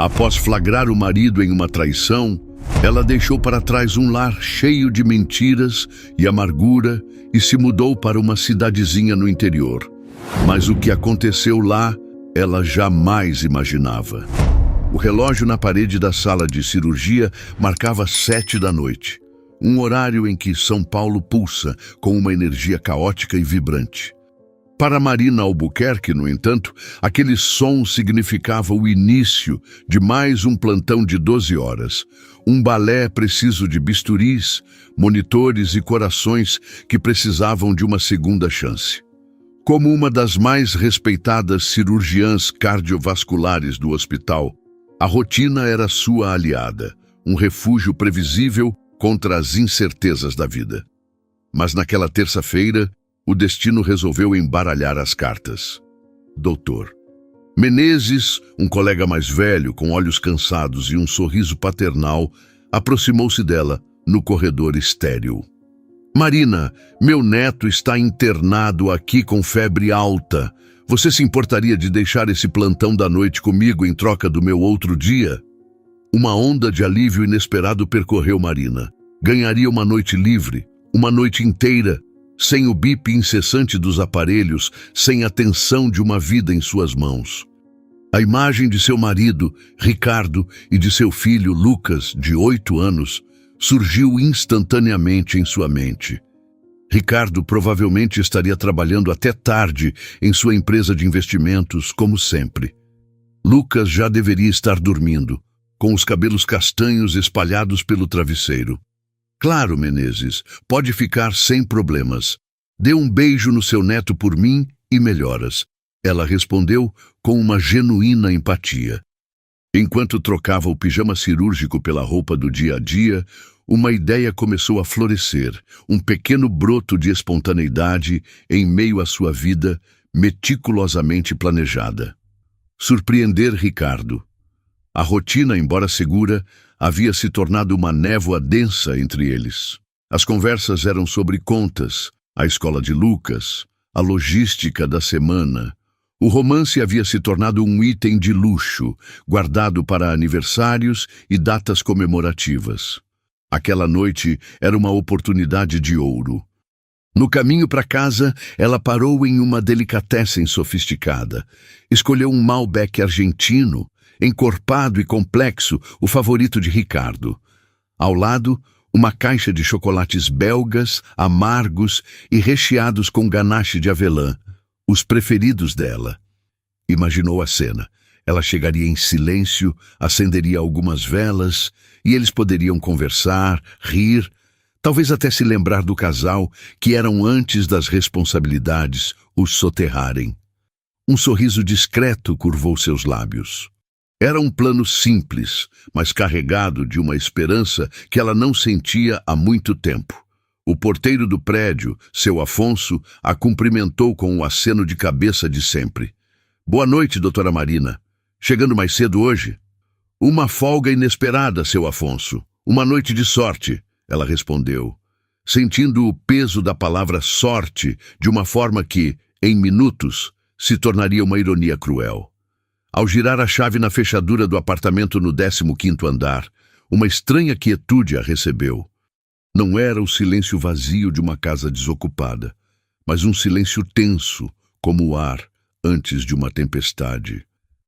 Após flagrar o marido em uma traição, ela deixou para trás um lar cheio de mentiras e amargura e se mudou para uma cidadezinha no interior. Mas o que aconteceu lá, ela jamais imaginava. O relógio na parede da sala de cirurgia marcava 7 da noite, um horário em que São Paulo pulsa com uma energia caótica e vibrante. Para Marina Albuquerque, no entanto, aquele som significava o início de mais um plantão de 12 horas, um balé preciso de bisturis, monitores e corações que precisavam de uma segunda chance. Como uma das mais respeitadas cirurgiãs cardiovasculares do hospital, a rotina era sua aliada, um refúgio previsível contra as incertezas da vida. Mas naquela terça-feira, o destino resolveu embaralhar as cartas. Doutor Menezes, um colega mais velho, com olhos cansados e um sorriso paternal, aproximou-se dela no corredor estéril. Marina, meu neto está internado aqui com febre alta. Você se importaria de deixar esse plantão da noite comigo em troca do meu outro dia? Uma onda de alívio inesperado percorreu Marina. Ganharia uma noite livre, uma noite inteira, sem o bip incessante dos aparelhos, sem a tensão de uma vida em suas mãos. A imagem de seu marido, Ricardo, e de seu filho, Lucas, de 8 anos, surgiu instantaneamente em sua mente. Ricardo provavelmente estaria trabalhando até tarde em sua empresa de investimentos, como sempre. Lucas já deveria estar dormindo, com os cabelos castanhos espalhados pelo travesseiro. Claro, Menezes, pode ficar sem problemas. Dê um beijo no seu neto por mim e melhoras. Ela respondeu com uma genuína empatia. Enquanto trocava o pijama cirúrgico pela roupa do dia a dia, uma ideia começou a florescer, um pequeno broto de espontaneidade em meio à sua vida meticulosamente planejada. Surpreender Ricardo. A rotina, embora segura, havia se tornado uma névoa densa entre eles. As conversas eram sobre contas, a escola de Lucas, a logística da semana. O romance havia se tornado um item de luxo, guardado para aniversários e datas comemorativas. Aquela noite era uma oportunidade de ouro. No caminho para casa, ela parou em uma delicatessen sofisticada. Escolheu um Malbec argentino, encorpado e complexo, o favorito de Ricardo. Ao lado, uma caixa de chocolates belgas, amargos e recheados com ganache de avelã, os preferidos dela. Imaginou a cena. Ela chegaria em silêncio, acenderia algumas velas, e eles poderiam conversar, rir, talvez até se lembrar do casal que eram antes das responsabilidades os soterrarem. Um sorriso discreto curvou seus lábios. Era um plano simples, mas carregado de uma esperança que ela não sentia há muito tempo. O porteiro do prédio, seu Afonso, a cumprimentou com o aceno de cabeça de sempre. Boa noite, doutora Marina. Chegando mais cedo hoje? Uma folga inesperada, seu Afonso. Uma noite de sorte, ela respondeu, sentindo o peso da palavra sorte de uma forma que, em minutos, se tornaria uma ironia cruel. Ao girar a chave na fechadura do apartamento no 15º andar, uma estranha quietude a recebeu. Não era o silêncio vazio de uma casa desocupada, mas um silêncio tenso, como o ar antes de uma tempestade.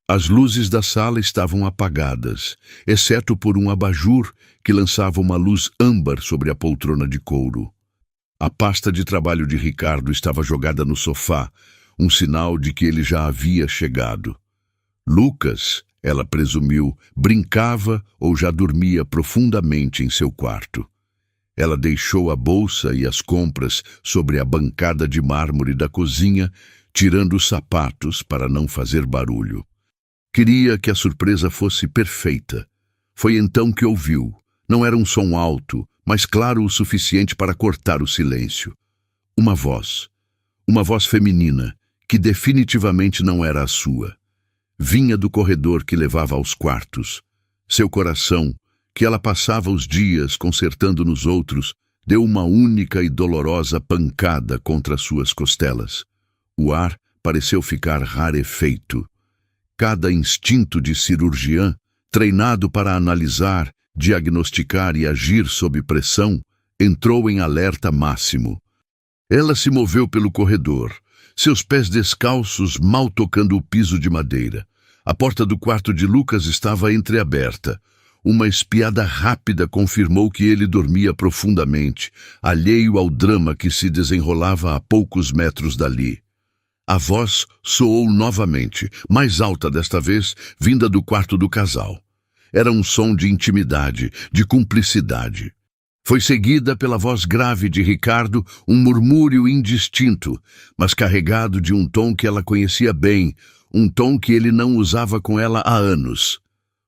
As luzes da sala estavam apagadas, exceto por um abajur que lançava uma luz âmbar sobre a poltrona de couro. A pasta de trabalho de Ricardo estava jogada no sofá, um sinal de que ele já havia chegado. Lucas, ela presumiu, brincava ou já dormia profundamente em seu quarto. Ela deixou a bolsa e as compras sobre a bancada de mármore da cozinha, tirando os sapatos para não fazer barulho. Queria que a surpresa fosse perfeita. Foi então que ouviu. Não era um som alto, mas claro o suficiente para cortar o silêncio. Uma voz feminina, que definitivamente não era a sua. Vinha do corredor que levava aos quartos. Seu coração, que ela passava os dias consertando nos outros, deu uma única e dolorosa pancada contra suas costelas. O ar pareceu ficar rarefeito. Cada instinto de cirurgiã treinado para analisar, diagnosticar e agir sob pressão, entrou em alerta máximo. Ela se moveu pelo corredor, seus pés descalços mal tocando o piso de madeira. A porta do quarto de Lucas estava entreaberta. Uma espiada rápida confirmou que ele dormia profundamente, alheio ao drama que se desenrolava a poucos metros dali. A voz soou novamente, mais alta desta vez, vinda do quarto do casal. Era um som de intimidade, de cumplicidade. Foi seguida pela voz grave de Ricardo, um murmúrio indistinto, mas carregado de um tom que ela conhecia bem, um tom que ele não usava com ela há anos.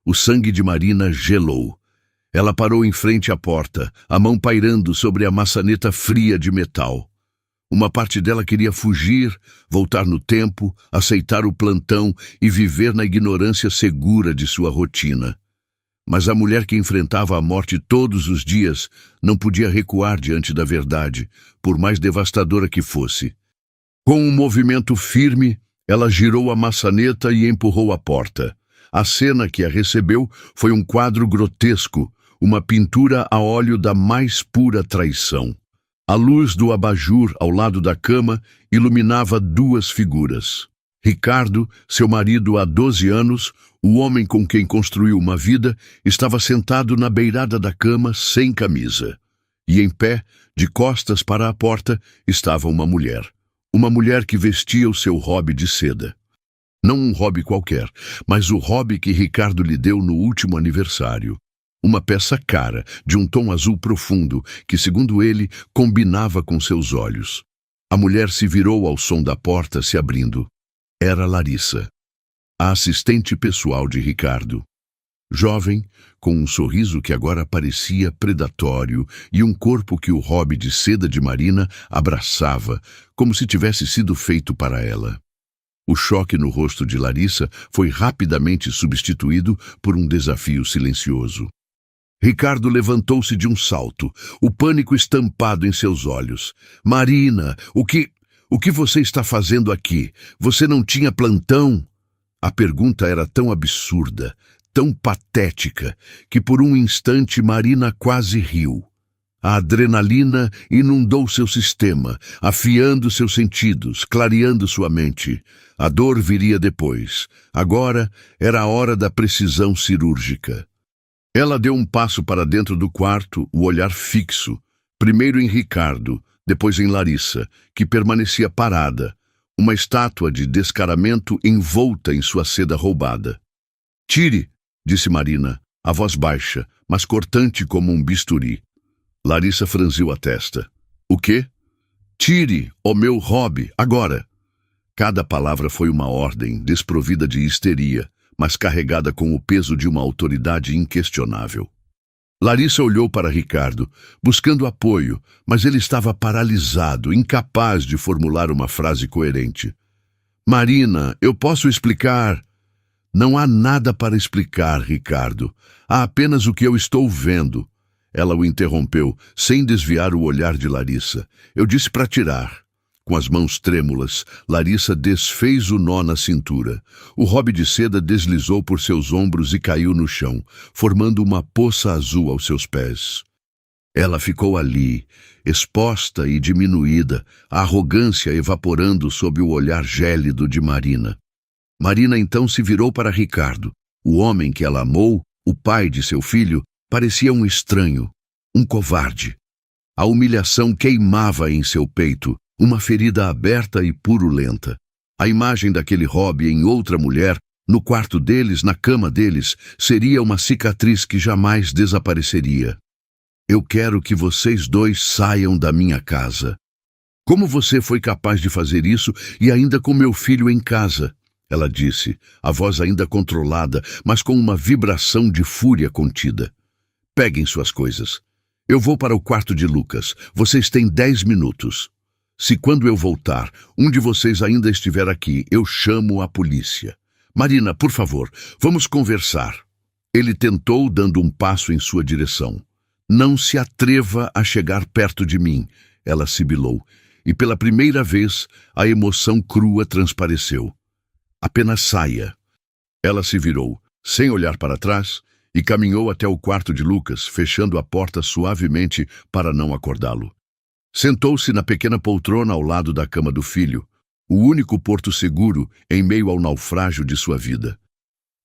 O sangue de Marina gelou. Ela parou em frente à porta, a mão pairando sobre a maçaneta fria de metal. Uma parte dela queria fugir, voltar no tempo, aceitar o plantão e viver na ignorância segura de sua rotina. Mas a mulher que enfrentava a morte todos os dias não podia recuar diante da verdade, por mais devastadora que fosse. Com um movimento firme, ela girou a maçaneta e empurrou a porta. A cena que a recebeu foi um quadro grotesco, uma pintura a óleo da mais pura traição. A luz do abajur ao lado da cama iluminava duas figuras. Ricardo, seu marido há 12 anos, o homem com quem construiu uma vida, estava sentado na beirada da cama sem camisa. E em pé, de costas para a porta, estava uma mulher. Uma mulher que vestia o seu robe de seda. Não um robe qualquer, mas o robe que Ricardo lhe deu no último aniversário. Uma peça cara, de um tom azul profundo, que, segundo ele, combinava com seus olhos. A mulher se virou ao som da porta se abrindo. Era Larissa, a assistente pessoal de Ricardo. Jovem, com um sorriso que agora parecia predatório e um corpo que o robe de seda de Marina abraçava, como se tivesse sido feito para ela. O choque no rosto de Larissa foi rapidamente substituído por um desafio silencioso. Ricardo levantou-se de um salto, o pânico estampado em seus olhos. Marina, o que você está fazendo aqui? Você não tinha plantão? A pergunta era tão absurda, tão patética, que por um instante Marina quase riu. A adrenalina inundou seu sistema, afiando seus sentidos, clareando sua mente. A dor viria depois. Agora era a hora da precisão cirúrgica. Ela deu um passo para dentro do quarto, o olhar fixo, primeiro em Ricardo, depois em Larissa, que permanecia parada, uma estátua de descaramento envolta em sua seda roubada. Tire, disse Marina, a voz baixa, mas cortante como um bisturi. Larissa franziu a testa. O quê? Tire o meu robe, agora! Cada palavra foi uma ordem, desprovida de histeria, mas carregada com o peso de uma autoridade inquestionável. Larissa olhou para Ricardo, buscando apoio, mas ele estava paralisado, incapaz de formular uma frase coerente. Marina, eu posso explicar? Não há nada para explicar, Ricardo. Há apenas o que eu estou vendo. Ela o interrompeu, sem desviar o olhar de Larissa. Eu disse para tirar. Com as mãos trêmulas, Larissa desfez o nó na cintura. O robe de seda deslizou por seus ombros e caiu no chão, formando uma poça azul aos seus pés. Ela ficou ali, exposta e diminuída, a arrogância evaporando sob o olhar gélido de Marina. Marina então se virou para Ricardo. O homem que ela amou, o pai de seu filho, parecia um estranho, um covarde. A humilhação queimava em seu peito, uma ferida aberta e purulenta. A imagem daquele robe em outra mulher, no quarto deles, na cama deles, seria uma cicatriz que jamais desapareceria. Eu quero que vocês dois saiam da minha casa. Como você foi capaz de fazer isso e ainda com meu filho em casa? Ela disse, a voz ainda controlada, mas com uma vibração de fúria contida. Peguem suas coisas. Eu vou para o quarto de Lucas. Vocês têm 10 minutos. Se quando eu voltar, um de vocês ainda estiver aqui, eu chamo a polícia. Marina, por favor, vamos conversar. Ele tentou, dando um passo em sua direção. Não se atreva a chegar perto de mim, ela sibilou, e pela primeira vez a emoção crua transpareceu. Apenas saia. Ela se virou. sem olhar para trás, e caminhou até o quarto de Lucas, fechando a porta suavemente para não acordá-lo. Sentou-se na pequena poltrona ao lado da cama do filho, o único porto seguro em meio ao naufrágio de sua vida.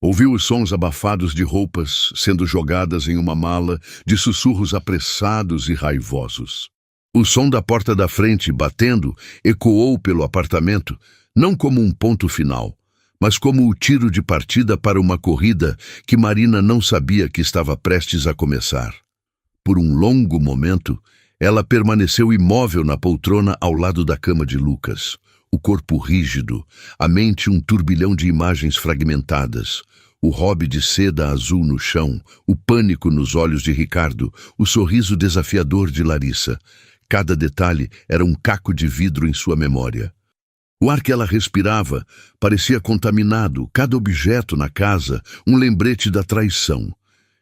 Ouviu os sons abafados de roupas sendo jogadas em uma mala, de sussurros apressados e raivosos. O som da porta da frente, batendo, ecoou pelo apartamento, não como um ponto final, mas como o tiro de partida para uma corrida que Marina não sabia que estava prestes a começar. Por um longo momento, ela permaneceu imóvel na poltrona ao lado da cama de Lucas, o corpo rígido, a mente um turbilhão de imagens fragmentadas, o hobby de seda azul no chão, o pânico nos olhos de Ricardo, o sorriso desafiador de Larissa. Cada detalhe era um caco de vidro em sua memória. O ar que ela respirava parecia contaminado, cada objeto na casa um lembrete da traição.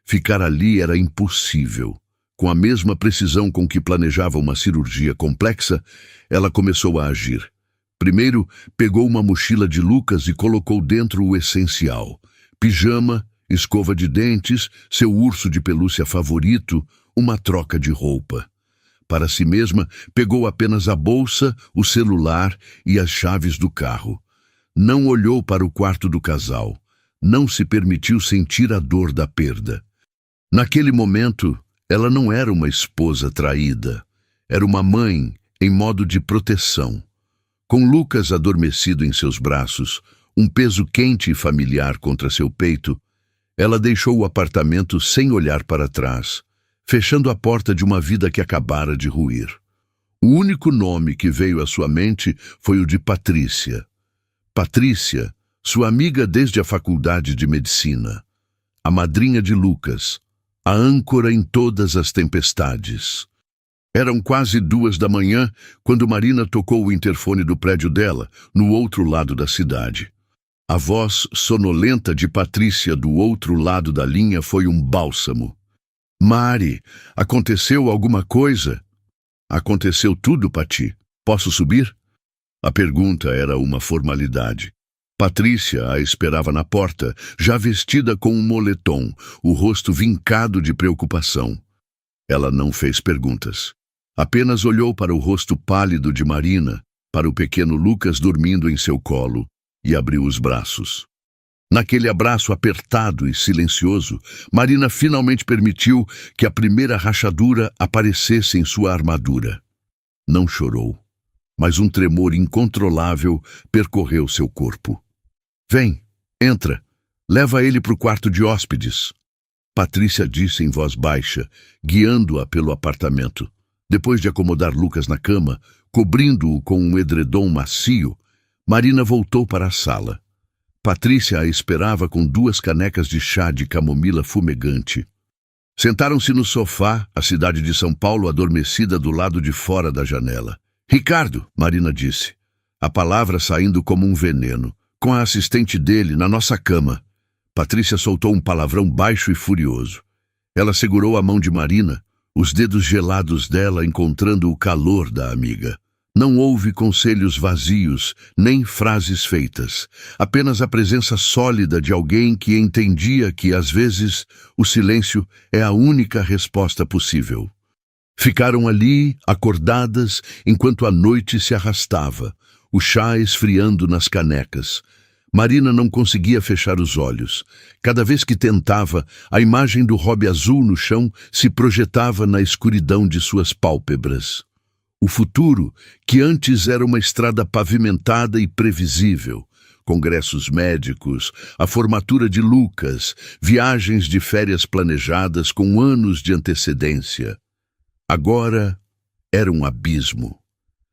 Ficar ali era impossível. Com a mesma precisão com que planejava uma cirurgia complexa, ela começou a agir. Primeiro, pegou uma mochila de Lucas e colocou dentro o essencial: pijama, escova de dentes, seu urso de pelúcia favorito, uma troca de roupa. Para si mesma, pegou apenas a bolsa, o celular e as chaves do carro. Não olhou para o quarto do casal. Não se permitiu sentir a dor da perda. Naquele momento, ela não era uma esposa traída. Era uma mãe em modo de proteção. Com Lucas adormecido em seus braços, um peso quente e familiar contra seu peito, ela deixou o apartamento sem olhar para trás, fechando a porta de uma vida que acabara de ruir. O único nome que veio à sua mente foi o de Patrícia. Patrícia, sua amiga desde a faculdade de medicina, a madrinha de Lucas, a âncora em todas as tempestades. Eram quase 2 da manhã quando Marina tocou o interfone do prédio dela, no outro lado da cidade. A voz sonolenta de Patrícia do outro lado da linha foi um bálsamo. Mari, aconteceu alguma coisa? Aconteceu tudo, Pati. Posso subir? A pergunta era uma formalidade. Patrícia a esperava na porta, já vestida com um moletom, o rosto vincado de preocupação. Ela não fez perguntas. Apenas olhou para o rosto pálido de Marina, para o pequeno Lucas dormindo em seu colo, e abriu os braços. Naquele abraço apertado e silencioso, Marina finalmente permitiu que a primeira rachadura aparecesse em sua armadura. Não chorou, mas um tremor incontrolável percorreu seu corpo. Vem, entra, leva ele para o quarto de hóspedes. Patrícia disse em voz baixa, guiando-a pelo apartamento. Depois de acomodar Lucas na cama, cobrindo-o com um edredom macio, Marina voltou para a sala. Patrícia a esperava com 2 canecas de chá de camomila fumegante. Sentaram-se no sofá, a cidade de São Paulo adormecida do lado de fora da janela. Ricardo, Marina disse, a palavra saindo como um veneno, com a assistente dele na nossa cama. Patrícia soltou um palavrão baixo e furioso. Ela segurou a mão de Marina, os dedos gelados dela encontrando o calor da amiga. Não houve conselhos vazios, nem frases feitas. Apenas a presença sólida de alguém que entendia que, às vezes, o silêncio é a única resposta possível. Ficaram ali, acordadas, enquanto a noite se arrastava, o chá esfriando nas canecas. Marina não conseguia fechar os olhos. Cada vez que tentava, a imagem do hobby azul no chão se projetava na escuridão de suas pálpebras. O futuro, que antes era uma estrada pavimentada e previsível, congressos médicos, a formatura de Lucas, viagens de férias planejadas com anos de antecedência. Agora era um abismo.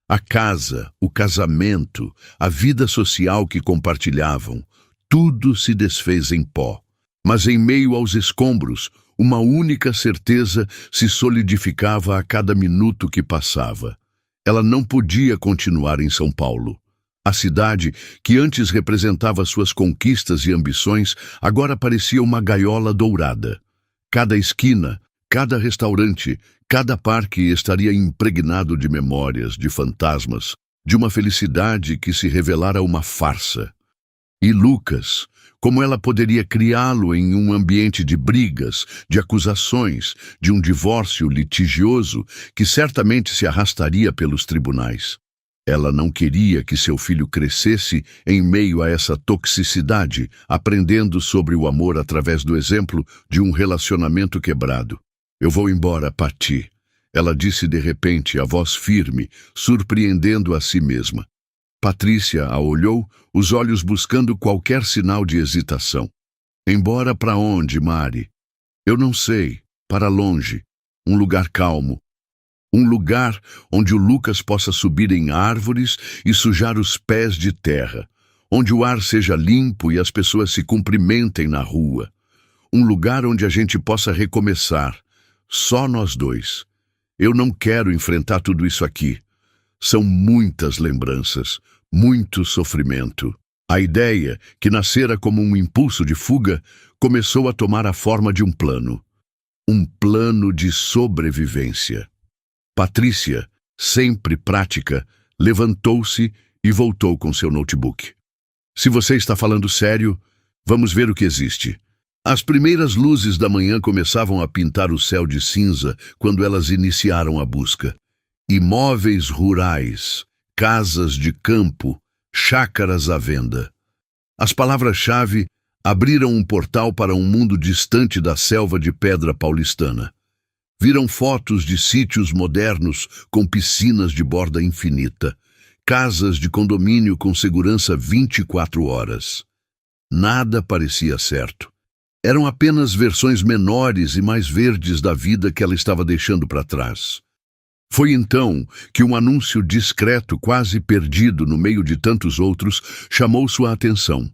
A casa, o casamento, a vida social que compartilhavam, tudo se desfez em pó. Mas em meio aos escombros, uma única certeza se solidificava a cada minuto que passava. Ela não podia continuar em São Paulo. A cidade, que antes representava suas conquistas e ambições, agora parecia uma gaiola dourada. Cada esquina, cada restaurante, cada parque estaria impregnado de memórias, de fantasmas, de uma felicidade que se revelara uma farsa. E Lucas, Como ela poderia criá-lo em um ambiente de brigas, de acusações, de um divórcio litigioso que certamente se arrastaria pelos tribunais? Ela não queria que seu filho crescesse em meio a essa toxicidade, aprendendo sobre o amor através do exemplo de um relacionamento quebrado. Eu vou embora, Patty, ela disse de repente, a voz firme, surpreendendo a si mesma. Patrícia a olhou, os olhos buscando qualquer sinal de hesitação. Embora para onde, Mari? Eu não sei. Para longe. Um lugar calmo. Um lugar onde o Lucas possa subir em árvores e sujar os pés de terra. Onde o ar seja limpo e as pessoas se cumprimentem na rua. Um lugar onde a gente possa recomeçar. Só nós dois. Eu não quero enfrentar tudo isso aqui. São muitas lembranças, muito sofrimento. A ideia, que nascera como um impulso de fuga, começou a tomar a forma de um plano. Um plano de sobrevivência. Patrícia, sempre prática, levantou-se e voltou com seu notebook. Se você está falando sério, vamos ver o que existe. As primeiras luzes da manhã começavam a pintar o céu de cinza quando elas iniciaram a busca. Imóveis rurais, casas de campo, chácaras à venda. As palavras-chave abriram um portal para um mundo distante da selva de pedra paulistana. Viram fotos de sítios modernos com piscinas de borda infinita, casas de condomínio com segurança 24 horas. Nada parecia certo. Eram apenas versões menores e mais verdes da vida que ela estava deixando para trás. Foi então que um anúncio discreto, quase perdido no meio de tantos outros, chamou sua atenção.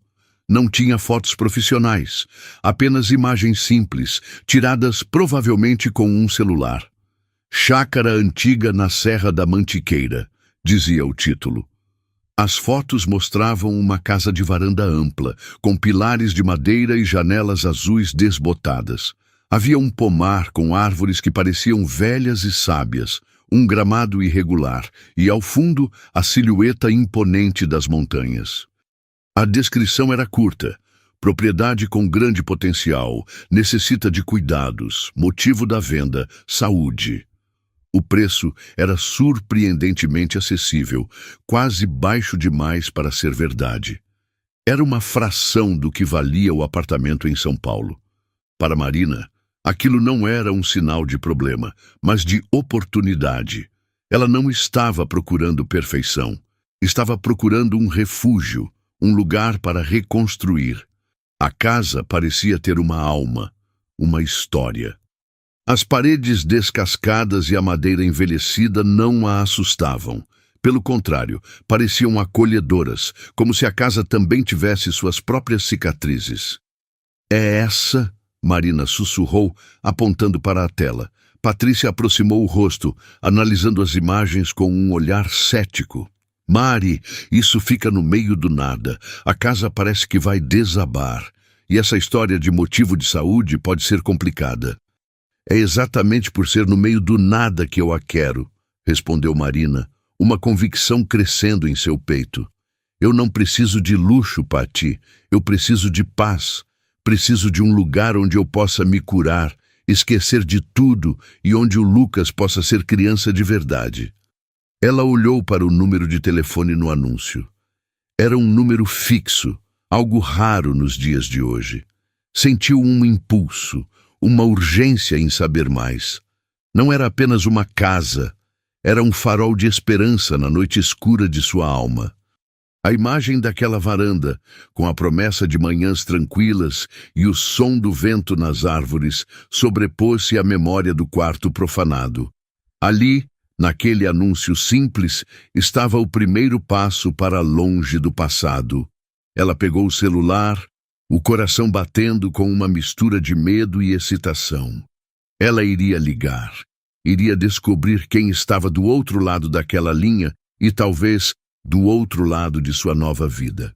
Não tinha fotos profissionais, apenas imagens simples, tiradas provavelmente com um celular. Chácara antiga na Serra da Mantiqueira, dizia o título. As fotos mostravam uma casa de varanda ampla, com pilares de madeira e janelas azuis desbotadas. Havia um pomar com árvores que pareciam velhas e sábias, um gramado irregular e, ao fundo, a silhueta imponente das montanhas. A descrição era curta. Propriedade com grande potencial, necessita de cuidados, motivo da venda, saúde. O preço era surpreendentemente acessível, quase baixo demais para ser verdade. Era uma fração do que valia o apartamento em São Paulo. Para Marina, aquilo não era um sinal de problema, mas de oportunidade. Ela não estava procurando perfeição. Estava procurando um refúgio, um lugar para reconstruir. A casa parecia ter uma alma, uma história. As paredes descascadas e a madeira envelhecida não a assustavam. Pelo contrário, pareciam acolhedoras, como se a casa também tivesse suas próprias cicatrizes. É essa? Marina sussurrou, apontando para a tela. Patrícia aproximou o rosto, analisando as imagens com um olhar cético. Mari, isso fica no meio do nada. A casa parece que vai desabar. E essa história de motivo de saúde pode ser complicada. É exatamente por ser no meio do nada que eu a quero, respondeu Marina, uma convicção crescendo em seu peito. Eu não preciso de luxo, Patty. Eu preciso de paz. Preciso de um lugar onde eu possa me curar, esquecer de tudo e onde o Lucas possa ser criança de verdade. Ela olhou para o número de telefone no anúncio. Era um número fixo, algo raro nos dias de hoje. Sentiu um impulso, uma urgência em saber mais. Não era apenas uma casa, era um farol de esperança na noite escura de sua alma. A imagem daquela varanda, com a promessa de manhãs tranquilas e o som do vento nas árvores, sobrepôs-se à memória do quarto profanado. Ali, naquele anúncio simples, estava o primeiro passo para longe do passado. Ela pegou o celular, o coração batendo com uma mistura de medo e excitação. Ela iria ligar, iria descobrir quem estava do outro lado daquela linha e talvez do outro lado de sua nova vida.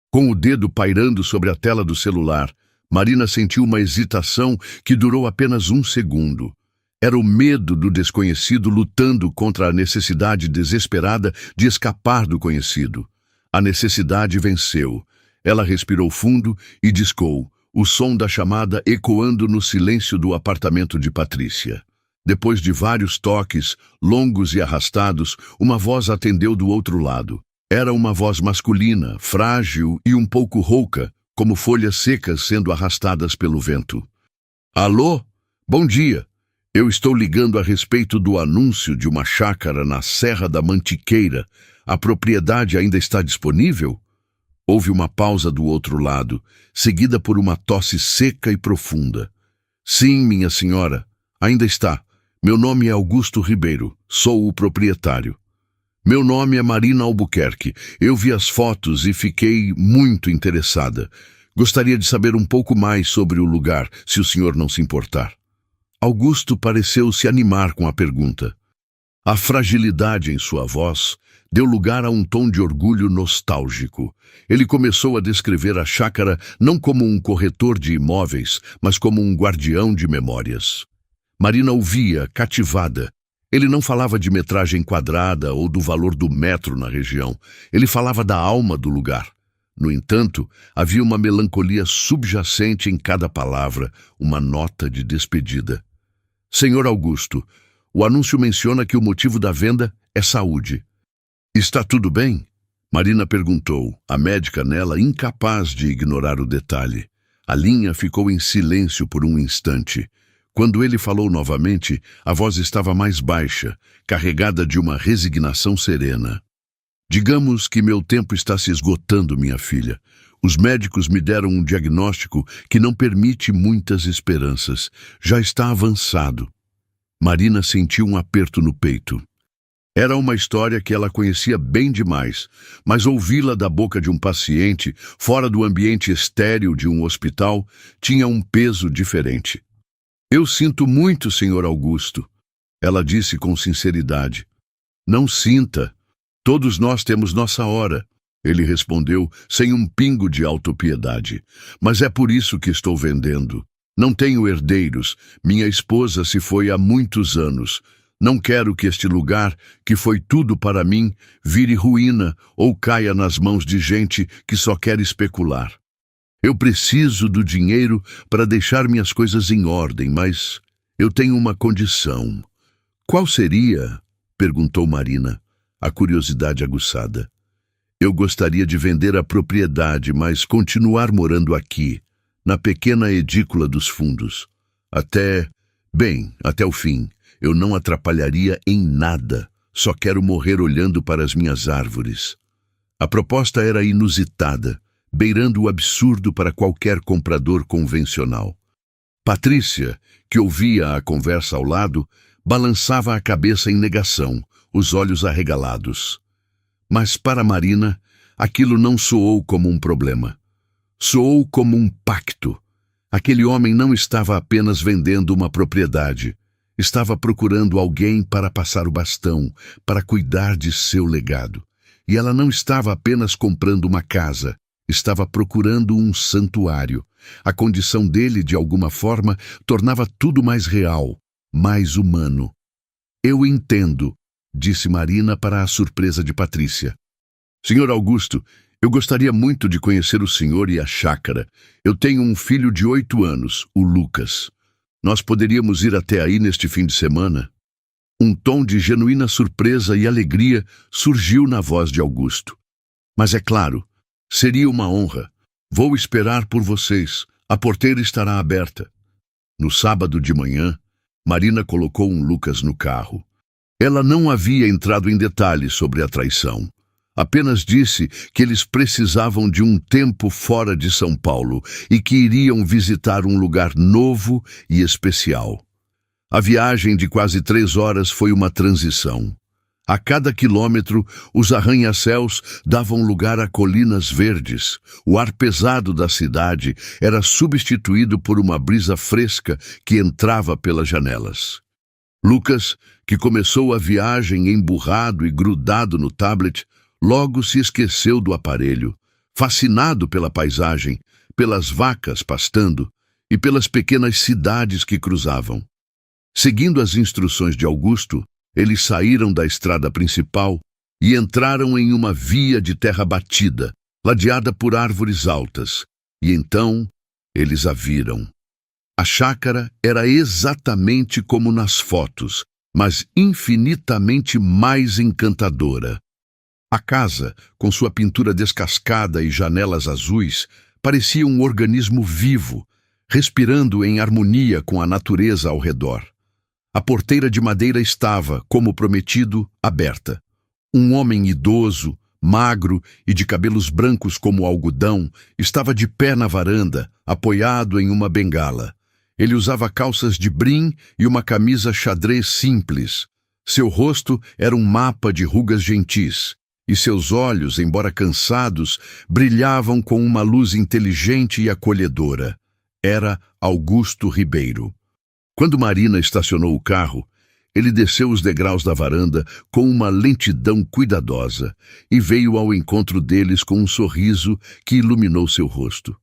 Com o dedo pairando sobre a tela do celular, Marina sentiu uma hesitação que durou apenas um segundo. Era o medo do desconhecido lutando contra a necessidade desesperada de escapar do conhecido. A necessidade venceu. Ela respirou fundo e discou, o som da chamada ecoando no silêncio do apartamento de Patrícia. Depois de vários toques, longos e arrastados, uma voz atendeu do outro lado. Era uma voz masculina, frágil e um pouco rouca, como folhas secas sendo arrastadas pelo vento. Alô? Bom dia. Eu estou ligando a respeito do anúncio de uma chácara na Serra da Mantiqueira. A propriedade ainda está disponível? Houve uma pausa do outro lado, seguida por uma tosse seca e profunda. Sim, minha senhora, ainda está. Meu nome é Augusto Ribeiro, sou o proprietário. Meu nome é Marina Albuquerque. Eu vi as fotos e fiquei muito interessada. Gostaria de saber um pouco mais sobre o lugar, se o senhor não se importar. Augusto pareceu se animar com a pergunta. A fragilidade em sua voz deu lugar a um tom de orgulho nostálgico. Ele começou a descrever a chácara não como um corretor de imóveis, mas como um guardião de memórias. Marina ouvia, cativada. Ele não falava de metragem quadrada ou do valor do metro na região. Ele falava da alma do lugar. No entanto, havia uma melancolia subjacente em cada palavra, uma nota de despedida. Senhor Augusto, o anúncio menciona que o motivo da venda é saúde. Está tudo bem? Marina perguntou, a médica nela incapaz de ignorar o detalhe. A linha ficou em silêncio por um instante. Quando ele falou novamente, a voz estava mais baixa, carregada de uma resignação serena. Digamos que meu tempo está se esgotando, minha filha. Os médicos me deram um diagnóstico que não permite muitas esperanças. Já está avançado. Marina sentiu um aperto no peito. Era uma história que ela conhecia bem demais, mas ouvi-la da boca de um paciente, fora do ambiente estéril de um hospital, tinha um peso diferente. Eu sinto muito, senhor Augusto, ela disse com sinceridade. Não sinta. Todos nós temos nossa hora, ele respondeu sem um pingo de autopiedade. Mas é por isso que estou vendendo. Não tenho herdeiros. Minha esposa se foi há muitos anos. Não quero que este lugar, que foi tudo para mim, vire ruína ou caia nas mãos de gente que só quer especular. Eu preciso do dinheiro para deixar minhas coisas em ordem, mas eu tenho uma condição. Qual seria? Perguntou Marina, a curiosidade aguçada. Eu gostaria de vender a propriedade, mas continuar morando aqui, na pequena edícula dos fundos. Até o fim. Eu não atrapalharia em nada. Só quero morrer olhando para as minhas árvores. A proposta era inusitada, beirando o absurdo para qualquer comprador convencional. Patrícia, que ouvia a conversa ao lado, balançava a cabeça em negação, os olhos arregalados. Mas para Marina, aquilo não soou como um problema. Soou como um pacto. Aquele homem não estava apenas vendendo uma propriedade. Estava procurando alguém para passar o bastão, para cuidar de seu legado. E ela não estava apenas comprando uma casa, estava procurando um santuário. A condição dele, de alguma forma, tornava tudo mais real, mais humano. Eu entendo, disse Marina para a surpresa de Patrícia. Senhor Augusto, eu gostaria muito de conhecer o senhor e a chácara. Eu tenho um filho de 8 anos, o Lucas. Nós poderíamos ir até aí neste fim de semana? Um tom de genuína surpresa e alegria surgiu na voz de Augusto. Mas é claro, seria uma honra. Vou esperar por vocês. A porteira estará aberta. No sábado de manhã, Marina colocou um Lucas no carro. Ela não havia entrado em detalhes sobre a traição. Apenas disse que eles precisavam de um tempo fora de São Paulo e que iriam visitar um lugar novo e especial. A viagem de quase 3 horas foi uma transição. A cada quilômetro, os arranha-céus davam lugar a colinas verdes. O ar pesado da cidade era substituído por uma brisa fresca que entrava pelas janelas. Lucas, que começou a viagem emburrado e grudado no tablet, logo se esqueceu do aparelho, fascinado pela paisagem, pelas vacas pastando e pelas pequenas cidades que cruzavam. Seguindo as instruções de Augusto, eles saíram da estrada principal e entraram em uma via de terra batida, ladeada por árvores altas, e então eles a viram. A chácara era exatamente como nas fotos, mas infinitamente mais encantadora. A casa, com sua pintura descascada e janelas azuis, parecia um organismo vivo, respirando em harmonia com a natureza ao redor. A porteira de madeira estava, como prometido, aberta. Um homem idoso, magro e de cabelos brancos como algodão, estava de pé na varanda, apoiado em uma bengala. Ele usava calças de brim e uma camisa xadrez simples. Seu rosto era um mapa de rugas gentis, e seus olhos, embora cansados, brilhavam com uma luz inteligente e acolhedora. Era Augusto Ribeiro. Quando Marina estacionou o carro, ele desceu os degraus da varanda com uma lentidão cuidadosa e veio ao encontro deles com um sorriso que iluminou seu rosto.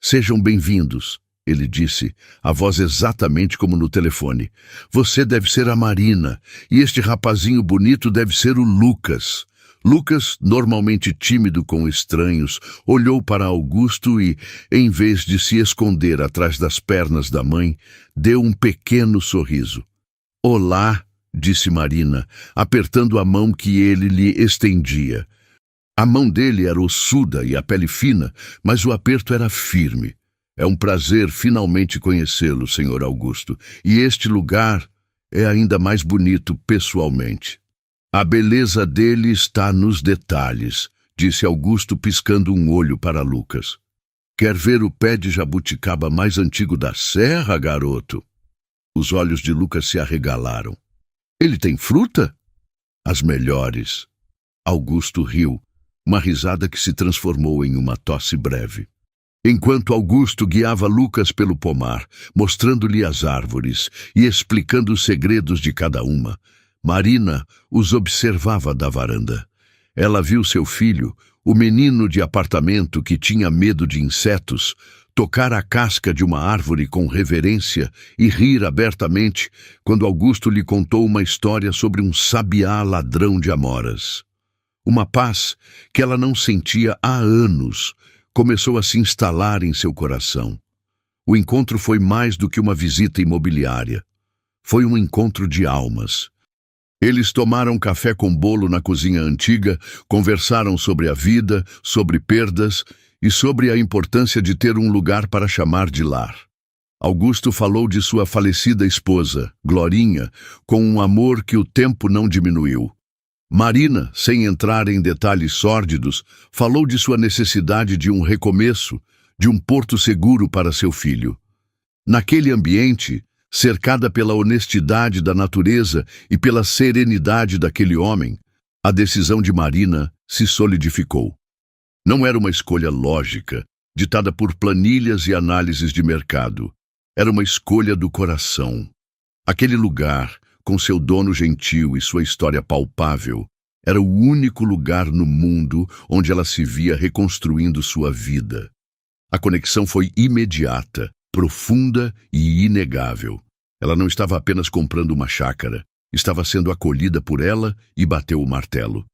"Sejam bem-vindos", ele disse, a voz exatamente como no telefone. "Você deve ser a Marina, e este rapazinho bonito deve ser o Lucas." Lucas, normalmente tímido com estranhos, olhou para Augusto e, em vez de se esconder atrás das pernas da mãe, deu um pequeno sorriso. "Olá", disse Marina, apertando a mão que ele lhe estendia. A mão dele era ossuda e a pele fina, mas o aperto era firme. "É um prazer finalmente conhecê-lo, Sr. Augusto, e este lugar é ainda mais bonito pessoalmente." "A beleza dele está nos detalhes", disse Augusto piscando um olho para Lucas. "Quer ver o pé de jabuticaba mais antigo da serra, garoto?" Os olhos de Lucas se arregalaram. "Ele tem fruta?" "As melhores." Augusto riu, uma risada que se transformou em uma tosse breve. Enquanto Augusto guiava Lucas pelo pomar, mostrando-lhe as árvores e explicando os segredos de cada uma, Marina os observava da varanda. Ela viu seu filho, o menino de apartamento que tinha medo de insetos, tocar a casca de uma árvore com reverência e rir abertamente quando Augusto lhe contou uma história sobre um sabiá ladrão de amoras. Uma paz que ela não sentia há anos começou a se instalar em seu coração. O encontro foi mais do que uma visita imobiliária. Foi um encontro de almas. Eles tomaram café com bolo na cozinha antiga, conversaram sobre a vida, sobre perdas e sobre a importância de ter um lugar para chamar de lar. Augusto falou de sua falecida esposa, Glorinha, com um amor que o tempo não diminuiu. Marina, sem entrar em detalhes sórdidos, falou de sua necessidade de um recomeço, de um porto seguro para seu filho. Naquele ambiente, cercada pela honestidade da natureza e pela serenidade daquele homem, a decisão de Marina se solidificou. Não era uma escolha lógica, ditada por planilhas e análises de mercado. Era uma escolha do coração. Aquele lugar, com seu dono gentil e sua história palpável, era o único lugar no mundo onde ela se via reconstruindo sua vida. A conexão foi imediata, profunda e inegável. Ela não estava apenas comprando uma chácara, estava sendo acolhida por ela e bateu o martelo.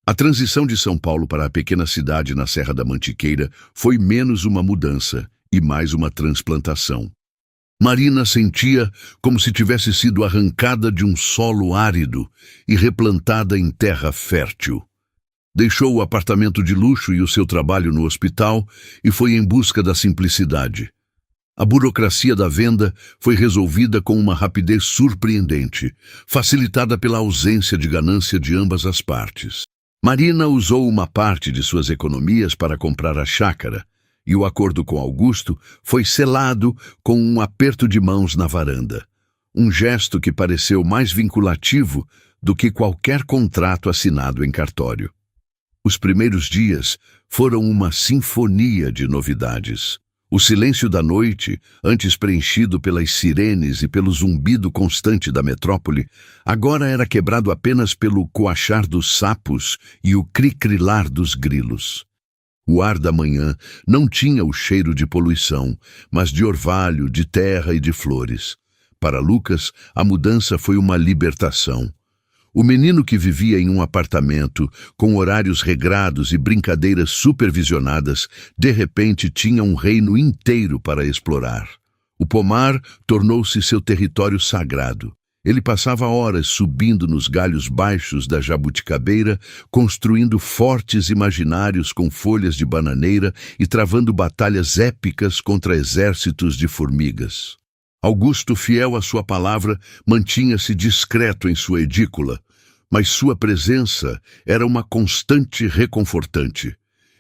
A transição de São Paulo para a pequena cidade na Serra da Mantiqueira foi menos uma mudança e mais uma transplantação. Marina sentia como se tivesse sido arrancada de um solo árido e replantada em terra fértil. Deixou o apartamento de luxo e o seu trabalho no hospital e foi em busca da simplicidade. A burocracia da venda foi resolvida com uma rapidez surpreendente, facilitada pela ausência de ganância de ambas as partes. Marina usou uma parte de suas economias para comprar a chácara, e o acordo com Augusto foi selado com um aperto de mãos na varanda, um gesto que pareceu mais vinculativo do que qualquer contrato assinado em cartório. Os primeiros dias foram uma sinfonia de novidades. O silêncio da noite, antes preenchido pelas sirenes e pelo zumbido constante da metrópole, agora era quebrado apenas pelo coachar dos sapos e o cricrilar dos grilos. O ar da manhã não tinha o cheiro de poluição, mas de orvalho, de terra e de flores. Para Lucas, a mudança foi uma libertação. O menino que vivia em um apartamento, com horários regrados e brincadeiras supervisionadas, de repente tinha um reino inteiro para explorar. O pomar tornou-se seu território sagrado. Ele passava horas subindo nos galhos baixos da jabuticabeira, construindo fortes imaginários com folhas de bananeira e travando batalhas épicas contra exércitos de formigas. Augusto, fiel à sua palavra, mantinha-se discreto em sua edícula, mas sua presença era uma constante reconfortante.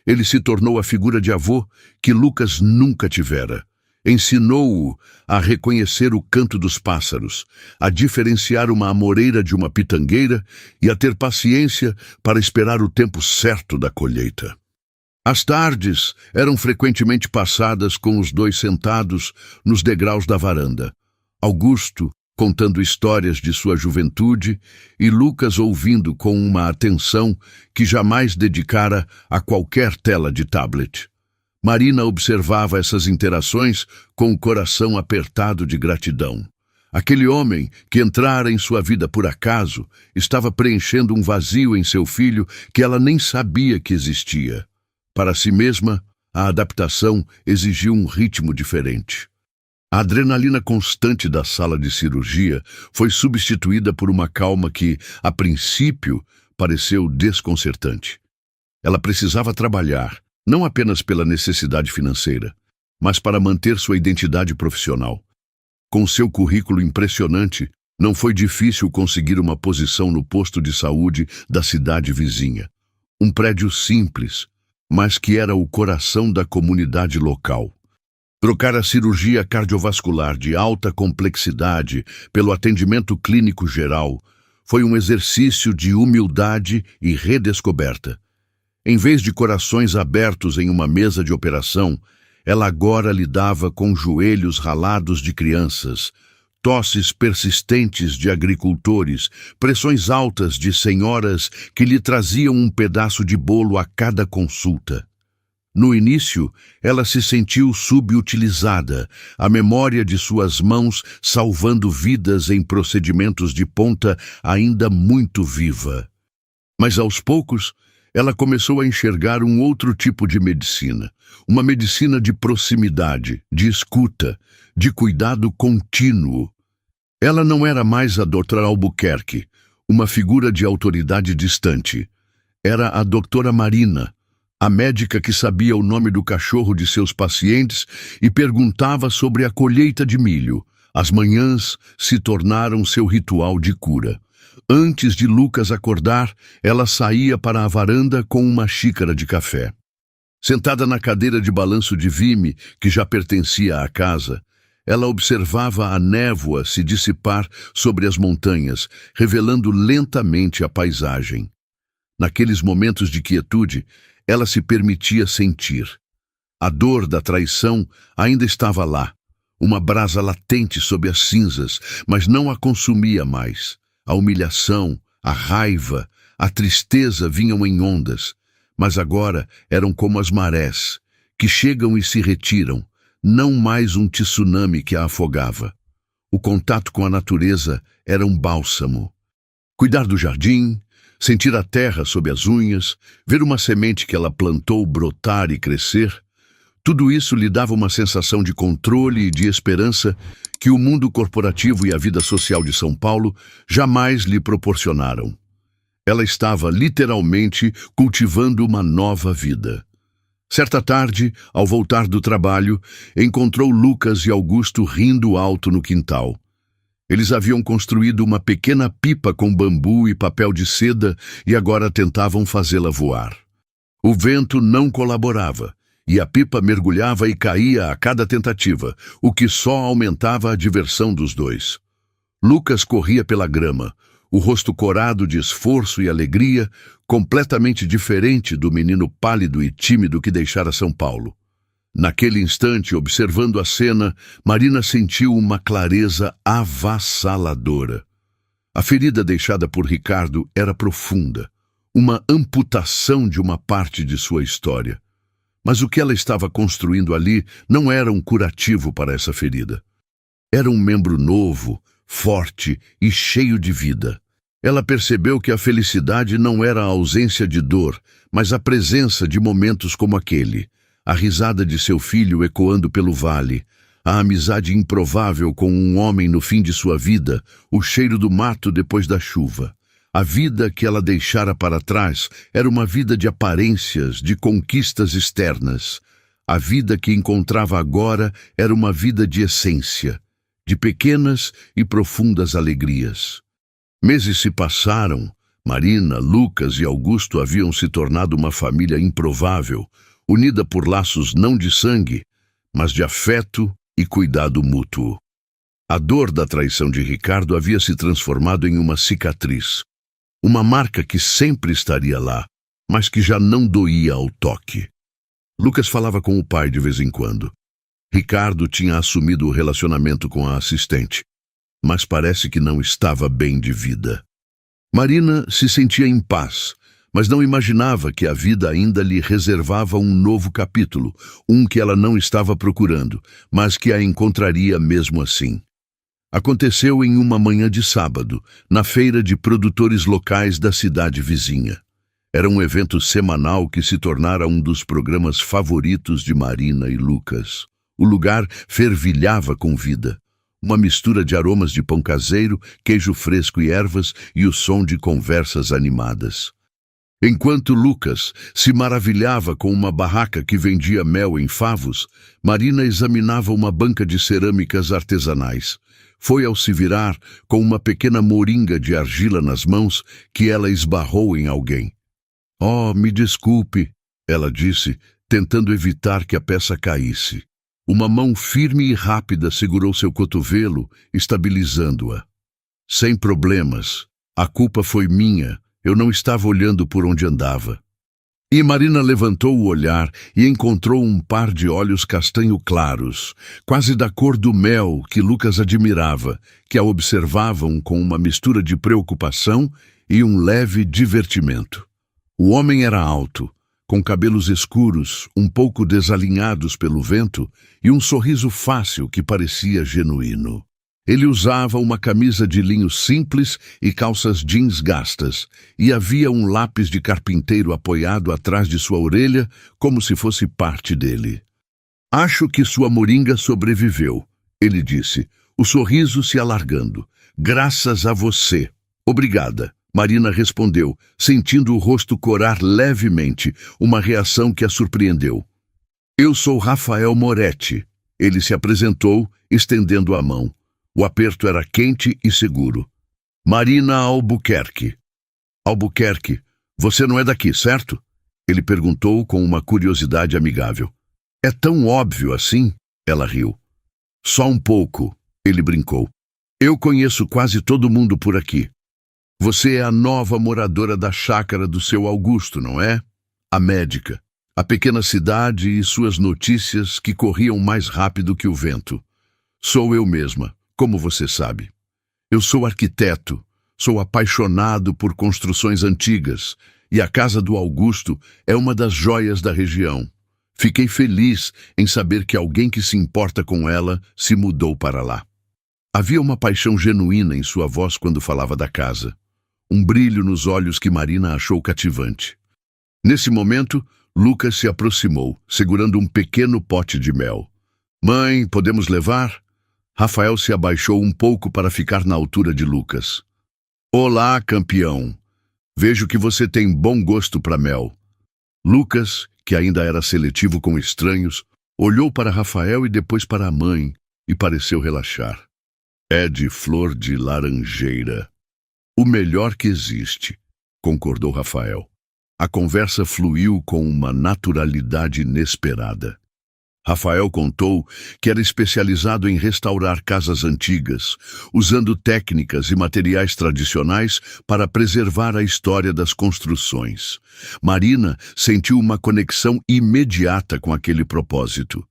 Ele se tornou a figura de avô que Lucas nunca tivera. Ensinou-o a reconhecer o canto dos pássaros, a diferenciar uma amoreira de uma pitangueira e a ter paciência para esperar o tempo certo da colheita. As tardes eram frequentemente passadas com os dois sentados nos degraus da varanda. Augusto contando histórias de sua juventude e Lucas ouvindo com uma atenção que jamais dedicara a qualquer tela de tablet. Marina observava essas interações com o coração apertado de gratidão. Aquele homem que entrara em sua vida por acaso estava preenchendo um vazio em seu filho que ela nem sabia que existia. Para si mesma, a adaptação exigiu um ritmo diferente. A adrenalina constante da sala de cirurgia foi substituída por uma calma que, a princípio, pareceu desconcertante. Ela precisava trabalhar, não apenas pela necessidade financeira, mas para manter sua identidade profissional. Com seu currículo impressionante, não foi difícil conseguir uma posição no posto de saúde da cidade vizinha. Um prédio simples, mas que era o coração da comunidade local. Trocar a cirurgia cardiovascular de alta complexidade pelo atendimento clínico geral foi um exercício de humildade e redescoberta. Em vez de corações abertos em uma mesa de operação, ela agora lidava com joelhos ralados de crianças, tosses persistentes de agricultores, pressões altas de senhoras que lhe traziam um pedaço de bolo a cada consulta. No início, ela se sentiu subutilizada, a memória de suas mãos salvando vidas em procedimentos de ponta ainda muito viva. Mas aos poucos, ela começou a enxergar um outro tipo de medicina, uma medicina de proximidade, de escuta, de cuidado contínuo. Ela não era mais a doutora Albuquerque, uma figura de autoridade distante. Era a doutora Marina, a médica que sabia o nome do cachorro de seus pacientes e perguntava sobre a colheita de milho. As manhãs se tornaram seu ritual de cura. Antes de Lucas acordar, ela saía para a varanda com uma xícara de café. Sentada na cadeira de balanço de vime, que já pertencia à casa, ela observava a névoa se dissipar sobre as montanhas, revelando lentamente a paisagem. Naqueles momentos de quietude, ela se permitia sentir. A dor da traição ainda estava lá, uma brasa latente sob as cinzas, mas não a consumia mais. A humilhação, a raiva, a tristeza vinham em ondas, mas agora eram como as marés, que chegam e se retiram, não mais um tsunami que a afogava. O contato com a natureza era um bálsamo. Cuidar do jardim, sentir a terra sob as unhas, ver uma semente que ela plantou brotar e crescer, tudo isso lhe dava uma sensação de controle e de esperança que o mundo corporativo e a vida social de São Paulo jamais lhe proporcionaram. Ela estava literalmente cultivando uma nova vida. Certa tarde, ao voltar do trabalho, encontrou Lucas e Augusto rindo alto no quintal. Eles haviam construído uma pequena pipa com bambu e papel de seda e agora tentavam fazê-la voar. O vento não colaborava, e a pipa mergulhava e caía a cada tentativa, o que só aumentava a diversão dos dois. Lucas corria pela grama, o rosto corado de esforço e alegria, completamente diferente do menino pálido e tímido que deixara São Paulo. Naquele instante, observando a cena, Marina sentiu uma clareza avassaladora. A ferida deixada por Ricardo era profunda, uma amputação de uma parte de sua história. Mas o que ela estava construindo ali não era um curativo para essa ferida. Era um membro novo, forte e cheio de vida. Ela percebeu que a felicidade não era a ausência de dor, mas a presença de momentos como aquele. A risada de seu filho ecoando pelo vale, a amizade improvável com um homem no fim de sua vida, o cheiro do mato depois da chuva. A vida que ela deixara para trás era uma vida de aparências, de conquistas externas. A vida que encontrava agora era uma vida de essência, de pequenas e profundas alegrias. Meses se passaram. Marina, Lucas e Augusto haviam se tornado uma família improvável, unida por laços não de sangue, mas de afeto e cuidado mútuo. A dor da traição de Ricardo havia se transformado em uma cicatriz, uma marca que sempre estaria lá, mas que já não doía ao toque. Lucas falava com o pai de vez em quando. Ricardo tinha assumido o relacionamento com a assistente, mas parece que não estava bem de vida. Marina se sentia em paz, mas não imaginava que a vida ainda lhe reservava um novo capítulo, um que ela não estava procurando, mas que a encontraria mesmo assim. Aconteceu em uma manhã de sábado, na feira de produtores locais da cidade vizinha. Era um evento semanal que se tornara um dos programas favoritos de Marina e Lucas. O lugar fervilhava com vida. Uma mistura de aromas de pão caseiro, queijo fresco e ervas e o som de conversas animadas. Enquanto Lucas se maravilhava com uma barraca que vendia mel em favos, Marina examinava uma banca de cerâmicas artesanais. Foi ao se virar, com uma pequena moringa de argila nas mãos, que ela esbarrou em alguém. "Oh, me desculpe", ela disse, tentando evitar que a peça caísse. Uma mão firme e rápida segurou seu cotovelo, estabilizando-a. "Sem problemas. A culpa foi minha. Eu não estava olhando por onde andava." E Marina levantou o olhar e encontrou um par de olhos castanho claros, quase da cor do mel que Lucas admirava, que a observavam com uma mistura de preocupação e um leve divertimento. O homem era alto, com cabelos escuros, um pouco desalinhados pelo vento, e um sorriso fácil que parecia genuíno. Ele usava uma camisa de linho simples e calças jeans gastas, e havia um lápis de carpinteiro apoiado atrás de sua orelha, como se fosse parte dele. "Acho que sua moringa sobreviveu", ele disse, o sorriso se alargando. "Graças a você." "Obrigada", Marina respondeu, sentindo o rosto corar levemente, uma reação que a surpreendeu. "Eu sou Rafael Moretti." Ele se apresentou, estendendo a mão. O aperto era quente e seguro. "Marina Albuquerque." "Albuquerque, você não é daqui, certo?" Ele perguntou com uma curiosidade amigável. "É tão óbvio assim?" Ela riu. "Só um pouco", ele brincou. "Eu conheço quase todo mundo por aqui. Você é a nova moradora da chácara do seu Augusto, não é? A médica. A pequena cidade e suas notícias que corriam mais rápido que o vento. Sou eu mesma, como você sabe. Eu sou arquiteto, sou apaixonado por construções antigas, e a casa do Augusto é uma das joias da região. Fiquei feliz em saber que alguém que se importa com ela se mudou para lá." Havia uma paixão genuína em sua voz quando falava da casa. Um brilho nos olhos que Marina achou cativante. Nesse momento, Lucas se aproximou, segurando um pequeno pote de mel. "Mãe, podemos levar?" Rafael se abaixou um pouco para ficar na altura de Lucas. "Olá, campeão. Vejo que você tem bom gosto para mel." Lucas, que ainda era seletivo com estranhos, olhou para Rafael e depois para a mãe e pareceu relaxar. "É de flor de laranjeira. O melhor que existe", concordou Rafael. A conversa fluiu com uma naturalidade inesperada. Rafael contou que era especializado em restaurar casas antigas, usando técnicas e materiais tradicionais para preservar a história das construções. Marina sentiu uma conexão imediata com aquele propósito.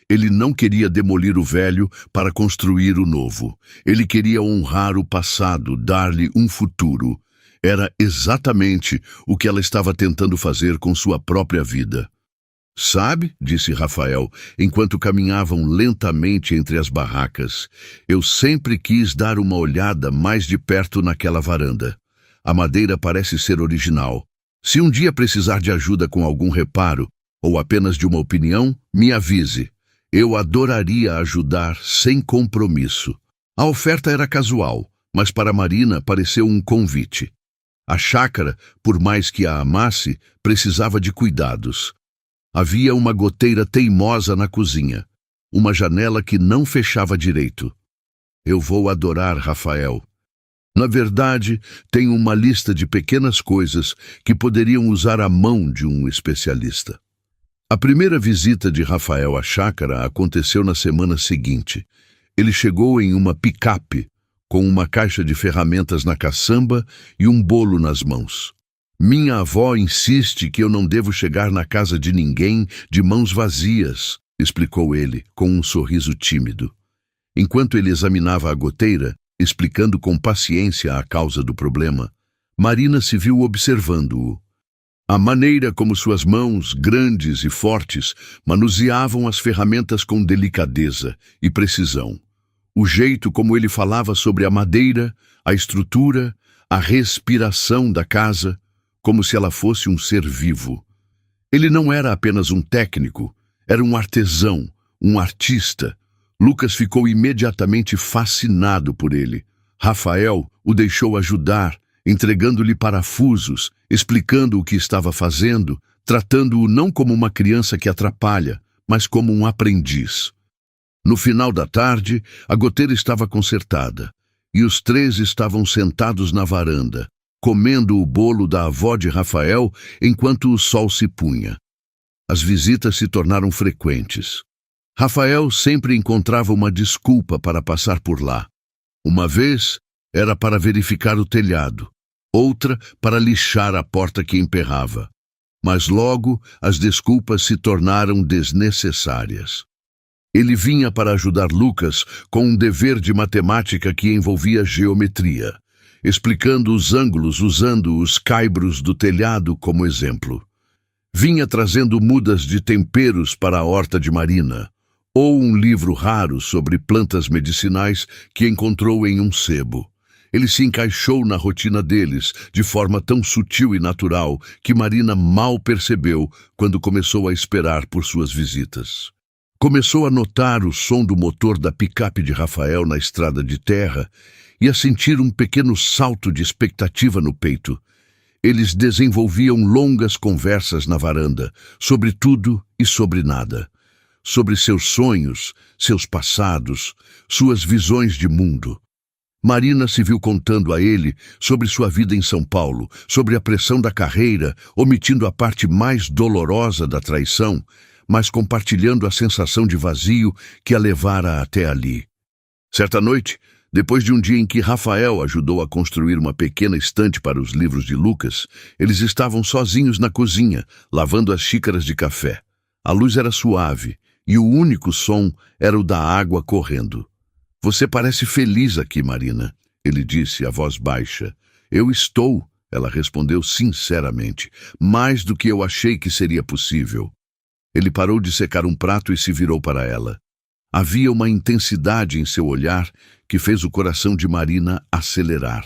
Ele não queria demolir o velho para construir o novo. Ele queria honrar o passado, dar-lhe um futuro. Era exatamente o que ela estava tentando fazer com sua própria vida. "Sabe", disse Rafael, enquanto caminhavam lentamente entre as barracas, "eu sempre quis dar uma olhada mais de perto naquela varanda. a madeira parece ser original. Se um dia precisar de ajuda com algum reparo, ou apenas de uma opinião, me avise. Eu adoraria ajudar sem compromisso. A oferta era casual, mas para Marina pareceu um convite. A chácara, por mais que a amasse, precisava de cuidados. Havia uma goteira teimosa na cozinha, uma janela que não fechava direito. Eu vou adorar Rafael. Na verdade, tenho uma lista de pequenas coisas que poderiam usar a mão de um especialista. A primeira visita de Rafael à chácara aconteceu na semana seguinte. Ele chegou em uma picape, com uma caixa de ferramentas na caçamba e um bolo nas mãos. Minha avó insiste que eu não devo chegar na casa de ninguém de mãos vazias, explicou ele, com um sorriso tímido. Enquanto ele examinava a goteira, explicando com paciência a causa do problema, Marina se viu observando-o. A maneira como suas mãos, grandes e fortes, manuseavam as ferramentas com delicadeza e precisão. O jeito como ele falava sobre a madeira, a estrutura, a respiração da casa, como se ela fosse um ser vivo. Ele não era apenas um técnico, era um artesão, um artista. Lucas ficou imediatamente fascinado por ele. Rafael o deixou ajudar, entregando-lhe parafusos, explicando o que estava fazendo, tratando-o não como uma criança que atrapalha, mas como um aprendiz. No final da tarde, a goteira estava consertada, e os três estavam sentados na varanda, comendo o bolo da avó de Rafael enquanto o sol se punha. As visitas se tornaram frequentes. Rafael sempre encontrava uma desculpa para passar por lá. Uma vez, era para verificar o telhado, outra para lixar a porta que emperrava. Mas logo, as desculpas se tornaram desnecessárias. Ele vinha para ajudar Lucas com um dever de matemática que envolvia geometria, explicando os ângulos usando os caibros do telhado como exemplo. Vinha trazendo mudas de temperos para a horta de Marina, ou um livro raro sobre plantas medicinais que encontrou em um sebo. Ele se encaixou na rotina deles de forma tão sutil e natural que Marina mal percebeu quando começou a esperar por suas visitas. Começou a notar o som do motor da picape de Rafael na estrada de terra e a sentir um pequeno salto de expectativa no peito. Eles desenvolviam longas conversas na varanda, sobre tudo e sobre nada. Sobre seus sonhos, seus passados, suas visões de mundo. Marina se viu contando a ele sobre sua vida em São Paulo, sobre a pressão da carreira, omitindo a parte mais dolorosa da traição, mas compartilhando a sensação de vazio que a levara até ali. Certa noite, depois de um dia em que Rafael ajudou a construir uma pequena estante para os livros de Lucas, eles estavam sozinhos na cozinha, lavando as xícaras de café. A luz era suave, e o único som era o da água correndo. "Você parece feliz aqui, Marina", ele disse, a voz baixa. "Eu estou", ela respondeu sinceramente, "mais do que eu achei que seria possível." Ele parou de secar um prato e se virou para ela. Havia uma intensidade em seu olhar que fez o coração de Marina acelerar.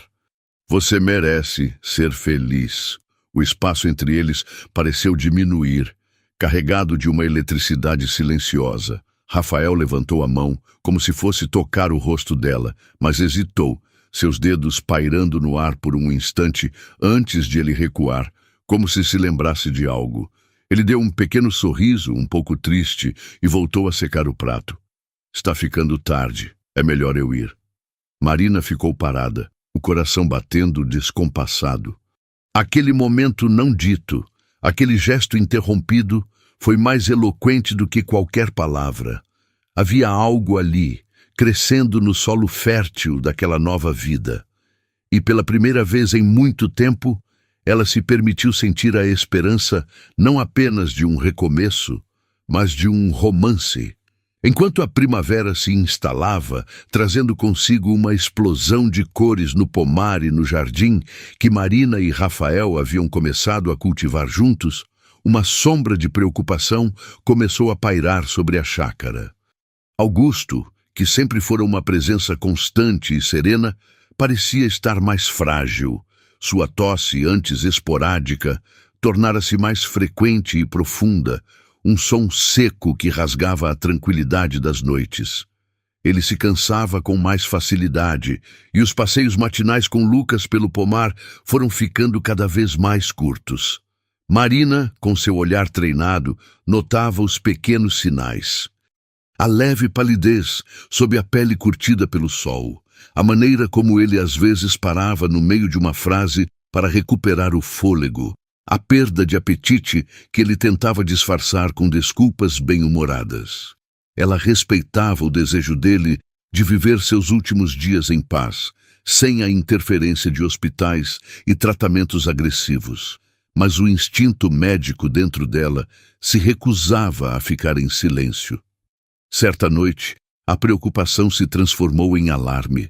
"Você merece ser feliz." O espaço entre eles pareceu diminuir, carregado de uma eletricidade silenciosa. Rafael levantou a mão, como se fosse tocar o rosto dela, mas hesitou, seus dedos pairando no ar por um instante antes de ele recuar, como se lembrasse de algo. Ele deu um pequeno sorriso, um pouco triste, e voltou a secar o prato. "Está ficando tarde. É melhor eu ir." Marina ficou parada, o coração batendo descompassado. Aquele momento não dito, aquele gesto interrompido, foi mais eloquente do que qualquer palavra. Havia algo ali, crescendo no solo fértil daquela nova vida. E pela primeira vez em muito tempo, ela se permitiu sentir a esperança não apenas de um recomeço, mas de um romance. Enquanto a primavera se instalava, trazendo consigo uma explosão de cores no pomar e no jardim que Marina e Rafael haviam começado a cultivar juntos, uma sombra de preocupação começou a pairar sobre a chácara. Augusto, que sempre fora uma presença constante e serena, parecia estar mais frágil. Sua tosse, antes esporádica, tornara-se mais frequente e profunda, um som seco que rasgava a tranquilidade das noites. Ele se cansava com mais facilidade, e os passeios matinais com Lucas pelo pomar foram ficando cada vez mais curtos. Marina, com seu olhar treinado, notava os pequenos sinais. A leve palidez sob a pele curtida pelo sol, a maneira como ele às vezes parava no meio de uma frase para recuperar o fôlego, a perda de apetite que ele tentava disfarçar com desculpas bem-humoradas. Ela respeitava o desejo dele de viver seus últimos dias em paz, sem a interferência de hospitais e tratamentos agressivos. Mas o instinto médico dentro dela se recusava a ficar em silêncio. Certa noite, a preocupação se transformou em alarme.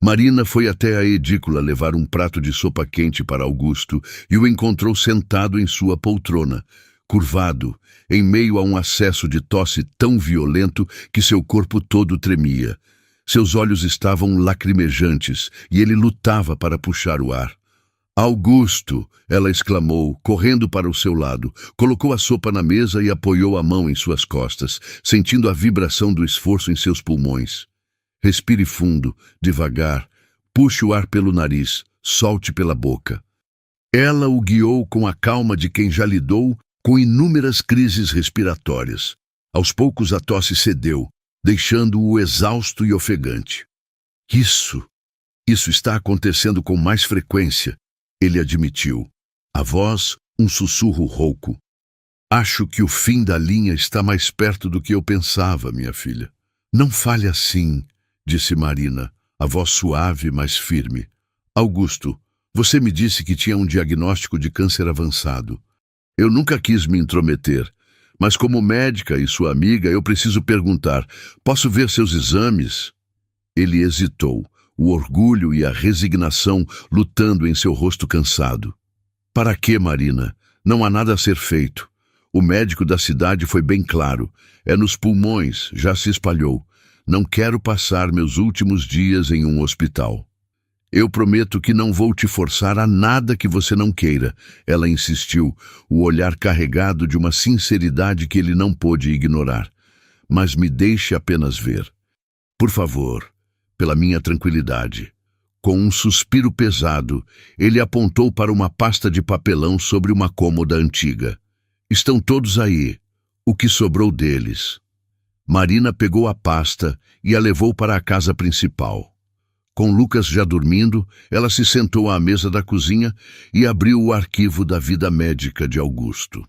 Marina foi até a edícula levar um prato de sopa quente para Augusto e o encontrou sentado em sua poltrona, curvado, em meio a um acesso de tosse tão violento que seu corpo todo tremia. Seus olhos estavam lacrimejantes e ele lutava para puxar o ar. Augusto, ela exclamou, correndo para o seu lado, colocou a sopa na mesa e apoiou a mão em suas costas, sentindo a vibração do esforço em seus pulmões. Respire fundo, devagar, puxe o ar pelo nariz, solte pela boca. Ela o guiou com a calma de quem já lidou com inúmeras crises respiratórias. Aos poucos a tosse cedeu, deixando-o exausto e ofegante. Isso está acontecendo com mais frequência, ele admitiu. A voz, um sussurro rouco. Acho que o fim da linha está mais perto do que eu pensava, minha filha. Não fale assim, disse Marina, a voz suave, mas firme. Augusto, você me disse que tinha um diagnóstico de câncer avançado. Eu nunca quis me intrometer, mas como médica e sua amiga, eu preciso perguntar, posso ver seus exames? Ele hesitou, o orgulho e a resignação lutando em seu rosto cansado. Para quê, Marina? Não há nada a ser feito. O médico da cidade foi bem claro. É nos pulmões, já se espalhou. Não quero passar meus últimos dias em um hospital. Eu prometo que não vou te forçar a nada que você não queira, ela insistiu, o olhar carregado de uma sinceridade que ele não pôde ignorar. Mas me deixe apenas ver. Por favor, pela minha tranquilidade. Com um suspiro pesado, ele apontou para uma pasta de papelão sobre uma cômoda antiga. Estão todos aí. O que sobrou deles? Marina pegou a pasta e a levou para a casa principal. Com Lucas já dormindo, ela se sentou à mesa da cozinha e abriu o arquivo da vida médica de Augusto.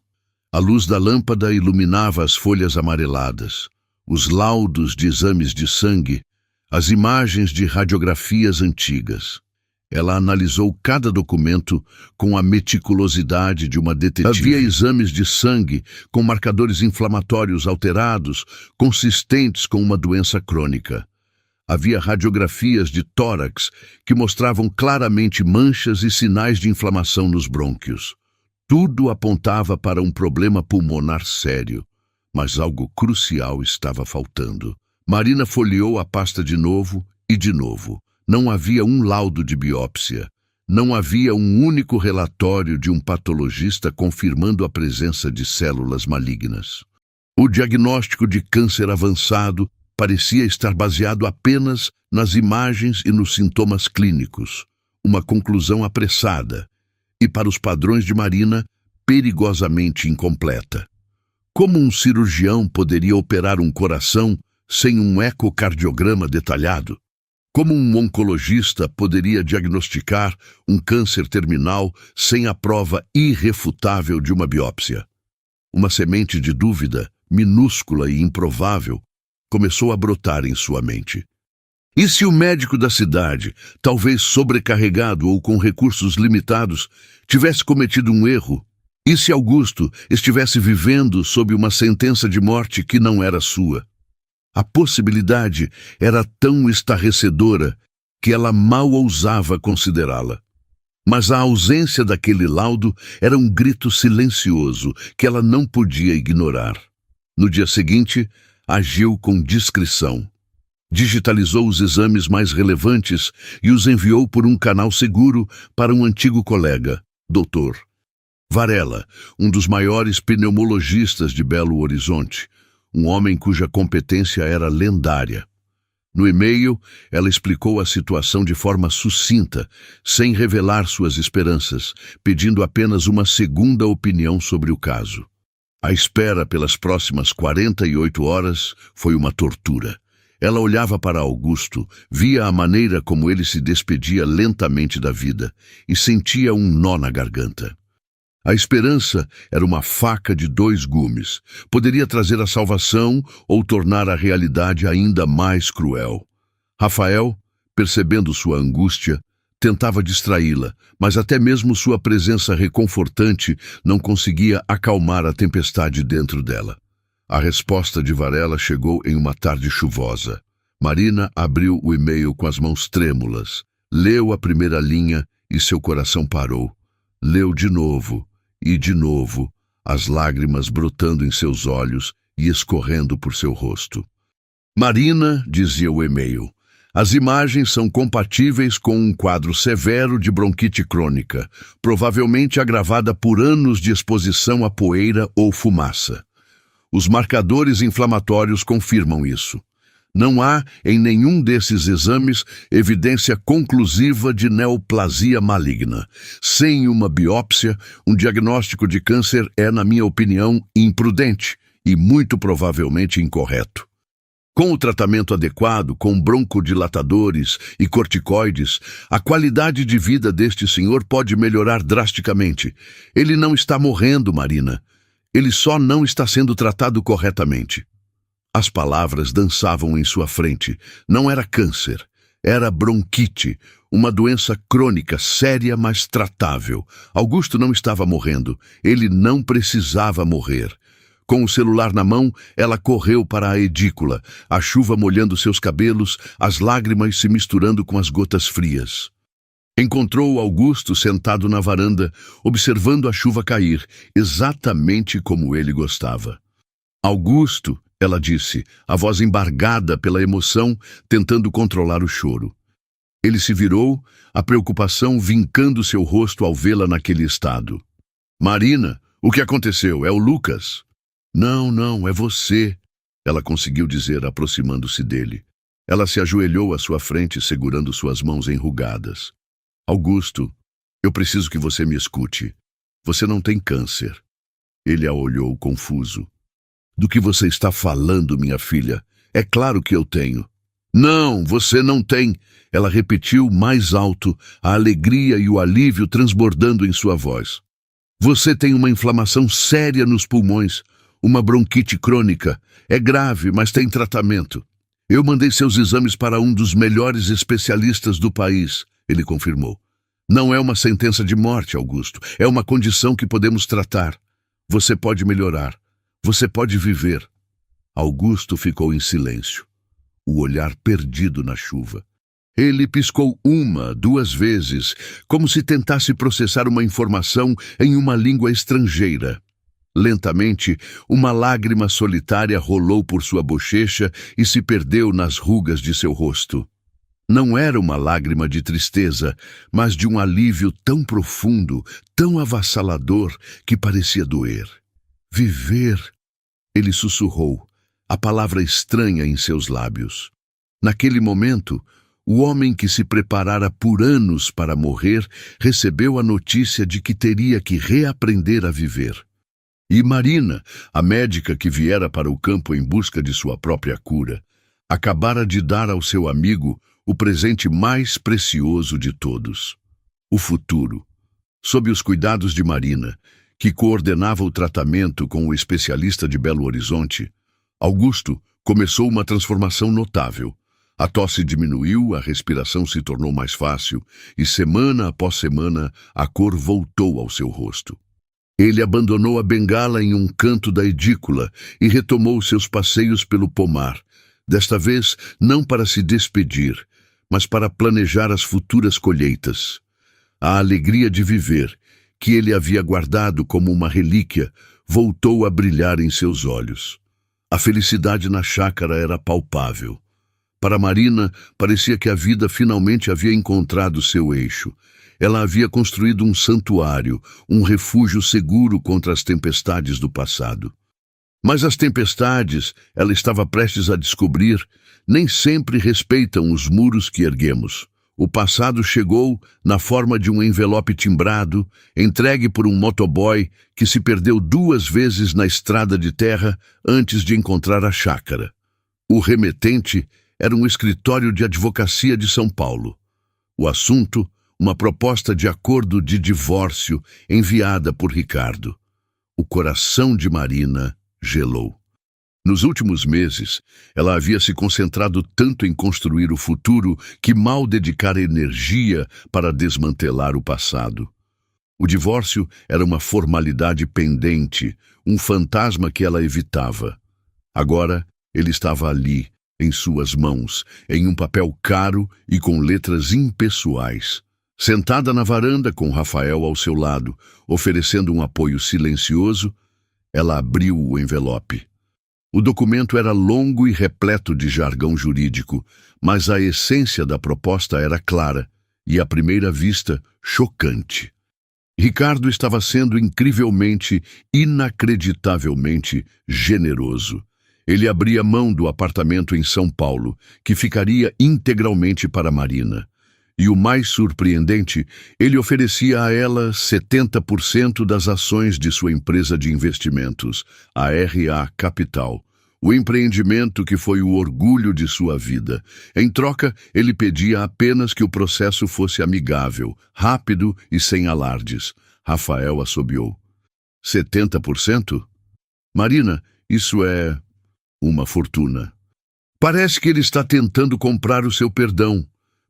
A luz da lâmpada iluminava as folhas amareladas, os laudos de exames de sangue, as imagens de radiografias antigas. Ela analisou cada documento com a meticulosidade de uma detetive. Havia exames de sangue com marcadores inflamatórios alterados, consistentes com uma doença crônica. Havia radiografias de tórax que mostravam claramente manchas e sinais de inflamação nos brônquios. Tudo apontava para um problema pulmonar sério, mas algo crucial estava faltando. Marina folheou a pasta de novo e de novo. Não havia um laudo de biópsia. Não havia um único relatório de um patologista confirmando a presença de células malignas. O diagnóstico de câncer avançado parecia estar baseado apenas nas imagens e nos sintomas clínicos. Uma conclusão apressada e, para os padrões de Marina, perigosamente incompleta. Como um cirurgião poderia operar um coração sem um ecocardiograma detalhado? Como um oncologista poderia diagnosticar um câncer terminal sem a prova irrefutável de uma biópsia? Uma semente de dúvida, minúscula e improvável, começou a brotar em sua mente. E se o médico da cidade, talvez sobrecarregado ou com recursos limitados, tivesse cometido um erro? E se Augusto estivesse vivendo sob uma sentença de morte que não era sua? A possibilidade era tão estarrecedora que ela mal ousava considerá-la. Mas a ausência daquele laudo era um grito silencioso que ela não podia ignorar. No dia seguinte, agiu com discrição. Digitalizou os exames mais relevantes e os enviou por um canal seguro para um antigo colega, Dr. Varela, um dos maiores pneumologistas de Belo Horizonte, um homem cuja competência era lendária. No e-mail, ela explicou a situação de forma sucinta, sem revelar suas esperanças, pedindo apenas uma segunda opinião sobre o caso. A espera pelas próximas 48 horas foi uma tortura. Ela olhava para Augusto, via a maneira como ele se despedia lentamente da vida e sentia um nó na garganta. A esperança era uma faca de dois gumes. Poderia trazer a salvação ou tornar a realidade ainda mais cruel. Rafael, percebendo sua angústia, tentava distraí-la, mas até mesmo sua presença reconfortante não conseguia acalmar a tempestade dentro dela. A resposta de Varela chegou em uma tarde chuvosa. Marina abriu o e-mail com as mãos trêmulas, leu a primeira linha e seu coração parou. Leu de novo, e de novo, as lágrimas brotando em seus olhos e escorrendo por seu rosto. Marina, dizia o e-mail, as imagens são compatíveis com um quadro severo de bronquite crônica, provavelmente agravada por anos de exposição à poeira ou fumaça. Os marcadores inflamatórios confirmam isso. Não há, em nenhum desses exames, evidência conclusiva de neoplasia maligna. Sem uma biópsia, um diagnóstico de câncer é, na minha opinião, imprudente e muito provavelmente incorreto. Com o tratamento adequado, com broncodilatadores e corticoides, a qualidade de vida deste senhor pode melhorar drasticamente. Ele não está morrendo, Marina. Ele só não está sendo tratado corretamente. As palavras dançavam em sua frente. Não era câncer, era bronquite, uma doença crônica, séria, mas tratável. Augusto não estava morrendo. Ele não precisava morrer. Com o celular na mão, ela correu para a edícula, a chuva molhando seus cabelos, as lágrimas se misturando com as gotas frias. Encontrou Augusto sentado na varanda, observando a chuva cair, exatamente como ele gostava. Augusto, ela disse, a voz embargada pela emoção, tentando controlar o choro. Ele se virou, a preocupação vincando seu rosto ao vê-la naquele estado. Marina, o que aconteceu? É o Lucas? Não, é você, ela conseguiu dizer, aproximando-se dele. Ela se ajoelhou à sua frente, segurando suas mãos enrugadas. Augusto, eu preciso que você me escute. Você não tem câncer. Ele a olhou confuso. Do que você está falando, minha filha? É claro que eu tenho. Não, você não tem. Ela repetiu mais alto, a alegria e o alívio transbordando em sua voz. Você tem uma inflamação séria nos pulmões, uma bronquite crônica. É grave, mas tem tratamento. Eu mandei seus exames para um dos melhores especialistas do país, ele confirmou. Não é uma sentença de morte, Augusto. É uma condição que podemos tratar. Você pode melhorar. Você pode viver. Augusto ficou em silêncio, o olhar perdido na chuva. Ele piscou uma, duas vezes, como se tentasse processar uma informação em uma língua estrangeira. Lentamente, uma lágrima solitária rolou por sua bochecha e se perdeu nas rugas de seu rosto. Não era uma lágrima de tristeza, mas de um alívio tão profundo, tão avassalador, que parecia doer. Viver, ele sussurrou, a palavra estranha em seus lábios. Naquele momento, o homem que se preparara por anos para morrer recebeu a notícia de que teria que reaprender a viver. E Marina, a médica que viera para o campo em busca de sua própria cura, acabara de dar ao seu amigo o presente mais precioso de todos, o futuro. Sob os cuidados de Marina, que coordenava o tratamento com o especialista de Belo Horizonte, Augusto começou uma transformação notável. A tosse diminuiu, a respiração se tornou mais fácil e, semana após semana, a cor voltou ao seu rosto. Ele abandonou a bengala em um canto da edícula e retomou seus passeios pelo pomar, desta vez não para se despedir, mas para planejar as futuras colheitas. A alegria de viver, que ele havia guardado como uma relíquia, voltou a brilhar em seus olhos. A felicidade na chácara era palpável. Para Marina, parecia que a vida finalmente havia encontrado seu eixo. Ela havia construído um santuário, um refúgio seguro contra as tempestades do passado. Mas as tempestades, ela estava prestes a descobrir, nem sempre respeitam os muros que erguemos. O passado chegou na forma de um envelope timbrado, entregue por um motoboy que se perdeu 2 vezes na estrada de terra antes de encontrar a chácara. O remetente era um escritório de advocacia de São Paulo. O assunto, uma proposta de acordo de divórcio enviada por Ricardo. O coração de Marina gelou. Nos últimos meses, ela havia se concentrado tanto em construir o futuro que mal dedicara energia para desmantelar o passado. O divórcio era uma formalidade pendente, um fantasma que ela evitava. Agora, ele estava ali, em suas mãos, em um papel caro e com letras impessoais. Sentada na varanda com Rafael ao seu lado, oferecendo um apoio silencioso, ela abriu o envelope. O documento era longo e repleto de jargão jurídico, mas a essência da proposta era clara e, à primeira vista, chocante. Ricardo estava sendo incrivelmente, inacreditavelmente generoso. Ele abria mão do apartamento em São Paulo, que ficaria integralmente para Marina. E o mais surpreendente, ele oferecia a ela 70% das ações de sua empresa de investimentos, a RA Capital, o empreendimento que foi o orgulho de sua vida. Em troca, ele pedia apenas que o processo fosse amigável, rápido e sem alardes. Rafael assobiou. 70%? Marina, isso é uma fortuna. Parece que ele está tentando comprar o seu perdão.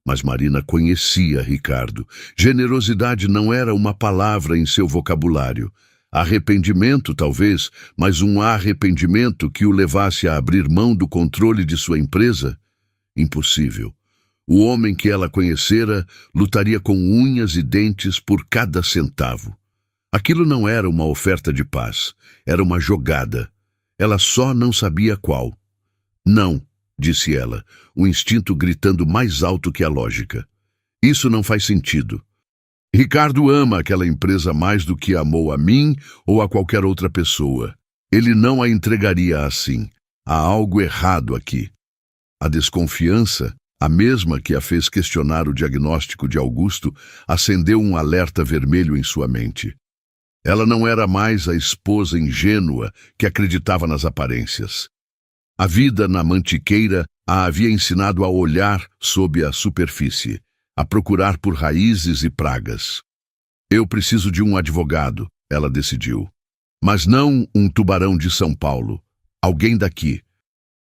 Mas Marina conhecia Ricardo. Generosidade não era uma palavra em seu vocabulário. Arrependimento, talvez, mas um arrependimento que o levasse a abrir mão do controle de sua empresa? Impossível. O homem que ela conhecera lutaria com unhas e dentes por cada centavo. Aquilo não era uma oferta de paz, era uma jogada. Ela só não sabia qual. Não, disse ela, o instinto gritando mais alto que a lógica. Isso não faz sentido. Ricardo ama aquela empresa mais do que amou a mim ou a qualquer outra pessoa. Ele não a entregaria assim. Há algo errado aqui. A desconfiança, a mesma que a fez questionar o diagnóstico de Augusto, acendeu um alerta vermelho em sua mente. Ela não era mais a esposa ingênua que acreditava nas aparências. A vida na Mantiqueira a havia ensinado a olhar sob a superfície, a procurar por raízes e pragas. Eu preciso de um advogado, ela decidiu. Mas não um tubarão de São Paulo. Alguém daqui.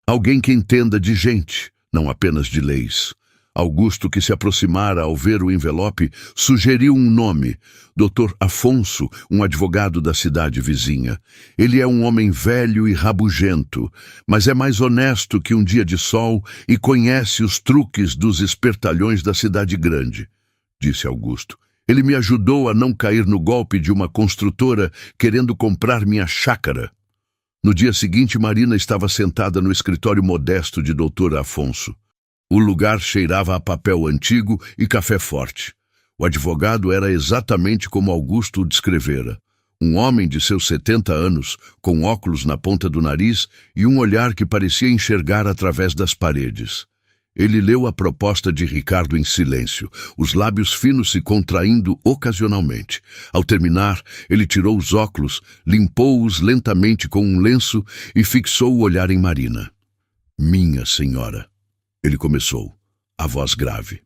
Alguém que entenda de gente, não apenas de leis. Augusto, que se aproximara ao ver o envelope, sugeriu um nome, Dr. Afonso, um advogado da cidade vizinha. Ele é um homem velho e rabugento, mas é mais honesto que um dia de sol e conhece os truques dos espertalhões da cidade grande, disse Augusto. Ele me ajudou a não cair no golpe de uma construtora querendo comprar minha chácara. No dia seguinte, Marina estava sentada no escritório modesto de Dr. Afonso. O lugar cheirava a papel antigo e café forte. O advogado era exatamente como Augusto o descrevera. Um homem de seus 70 anos, com óculos na ponta do nariz e um olhar que parecia enxergar através das paredes. Ele leu a proposta de Ricardo em silêncio, os lábios finos se contraindo ocasionalmente. Ao terminar, ele tirou os óculos, limpou-os lentamente com um lenço e fixou o olhar em Marina. Minha senhora. Ele começou, a voz grave.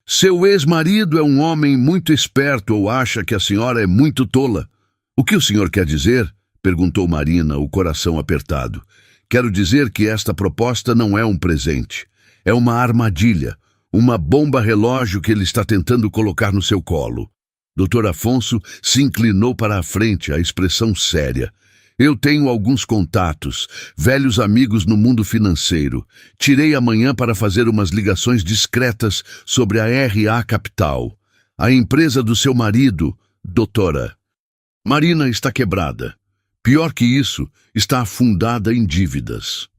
Seu ex-marido é um homem muito esperto ou acha que a senhora é muito tola? O que o senhor quer dizer? Perguntou Marina, o coração apertado. Quero dizer que esta proposta não é um presente. É uma armadilha, uma bomba relógio que ele está tentando colocar no seu colo. Dr. Afonso se inclinou para a frente, a expressão séria. Eu tenho alguns contatos, velhos amigos no mundo financeiro. Tirei amanhã para fazer umas ligações discretas sobre a RA Capital, a empresa do seu marido, doutora. Marina está quebrada. Pior que isso, está afundada em dívidas.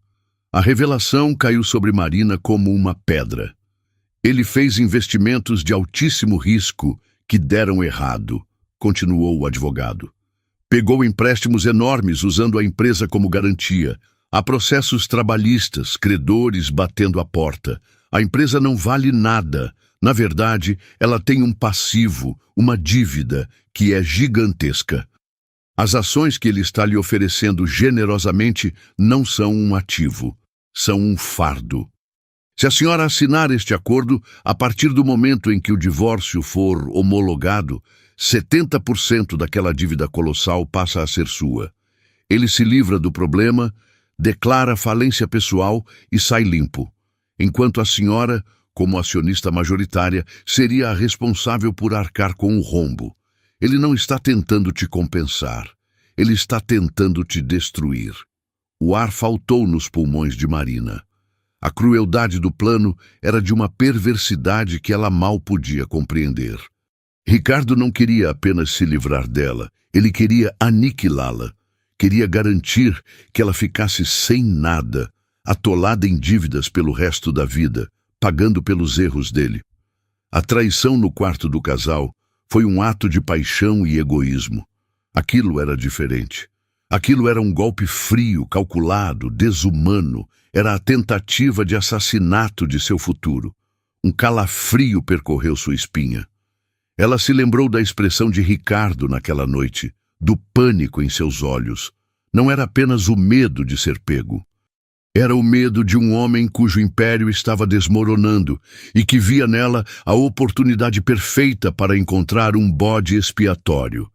A revelação caiu sobre Marina como uma pedra. Ele fez investimentos de altíssimo risco que deram errado, continuou o advogado. Pegou empréstimos enormes usando a empresa como garantia. Há processos trabalhistas, credores batendo a porta. A empresa não vale nada. Na verdade, ela tem um passivo, uma dívida, que é gigantesca. As ações que ele está lhe oferecendo generosamente não são um ativo, são um fardo. Se a senhora assinar este acordo, a partir do momento em que o divórcio for homologado, 70% daquela dívida colossal passa a ser sua. Ele se livra do problema, declara falência pessoal e sai limpo, enquanto a senhora, como acionista majoritária, seria a responsável por arcar com o rombo. Ele não está tentando te compensar, ele está tentando te destruir. O ar faltou nos pulmões de Marina. A crueldade do plano era de uma perversidade que ela mal podia compreender. Ricardo não queria apenas se livrar dela, ele queria aniquilá-la. Queria garantir que ela ficasse sem nada, atolada em dívidas pelo resto da vida, pagando pelos erros dele. A traição no quarto do casal foi um ato de paixão e egoísmo. Aquilo era diferente. Aquilo era um golpe frio, calculado, desumano. Era a tentativa de assassinato de seu futuro. Um calafrio percorreu sua espinha. Ela se lembrou da expressão de Ricardo naquela noite, do pânico em seus olhos. Não era apenas o medo de ser pego. Era o medo de um homem cujo império estava desmoronando e que via nela a oportunidade perfeita para encontrar um bode expiatório.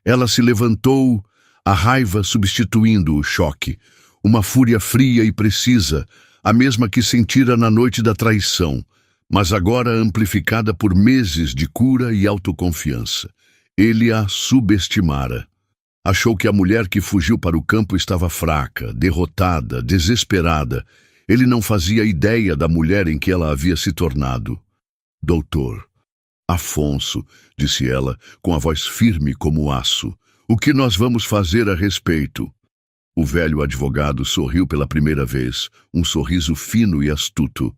Ela se levantou, a raiva substituindo o choque, uma fúria fria e precisa, a mesma que sentira na noite da traição, mas agora amplificada por meses de cura e autoconfiança. Ele a subestimara. Achou que a mulher que fugiu para o campo estava fraca, derrotada, desesperada. Ele não fazia ideia da mulher em que ela havia se tornado. Doutor Afonso, disse ela, com a voz firme como aço, o que nós vamos fazer a respeito? O velho advogado sorriu pela primeira vez, um sorriso fino e astuto.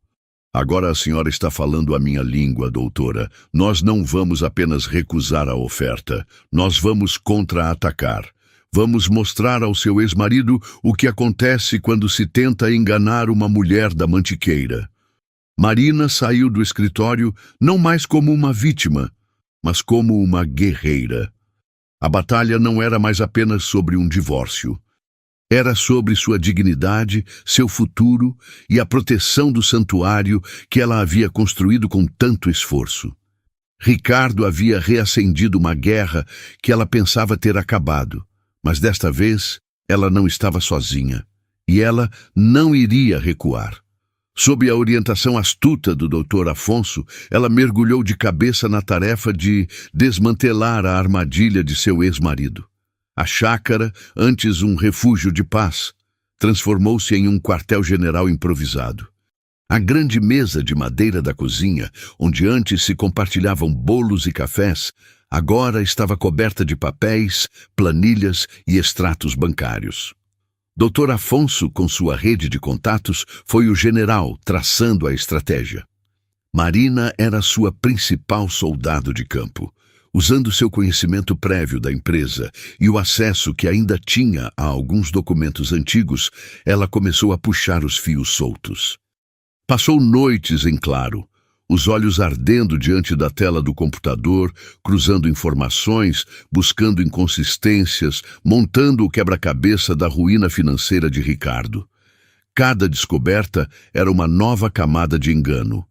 Agora a senhora está falando a minha língua, doutora. Nós não vamos apenas recusar a oferta, nós vamos contra-atacar. Vamos mostrar ao seu ex-marido o que acontece quando se tenta enganar uma mulher da mantiqueira. Marina saiu do escritório não mais como uma vítima, mas como uma guerreira. A batalha não era mais apenas sobre um divórcio. Era sobre sua dignidade, seu futuro e a proteção do santuário que ela havia construído com tanto esforço. Ricardo havia reacendido uma guerra que ela pensava ter acabado, mas desta vez ela não estava sozinha, e ela não iria recuar. Sob a orientação astuta do Dr. Afonso, ela mergulhou de cabeça na tarefa de desmantelar a armadilha de seu ex-marido. A chácara, antes um refúgio de paz, transformou-se em um quartel-general improvisado. A grande mesa de madeira da cozinha, onde antes se compartilhavam bolos e cafés, agora estava coberta de papéis, planilhas e extratos bancários. Dr. Afonso, com sua rede de contatos, foi o general traçando a estratégia. Marina era sua principal soldado de campo. Usando seu conhecimento prévio da empresa e o acesso que ainda tinha a alguns documentos antigos, ela começou a puxar os fios soltos. Passou noites em claro, os olhos ardendo diante da tela do computador, cruzando informações, buscando inconsistências, montando o quebra-cabeça da ruína financeira de Ricardo. Cada descoberta era uma nova camada de engano.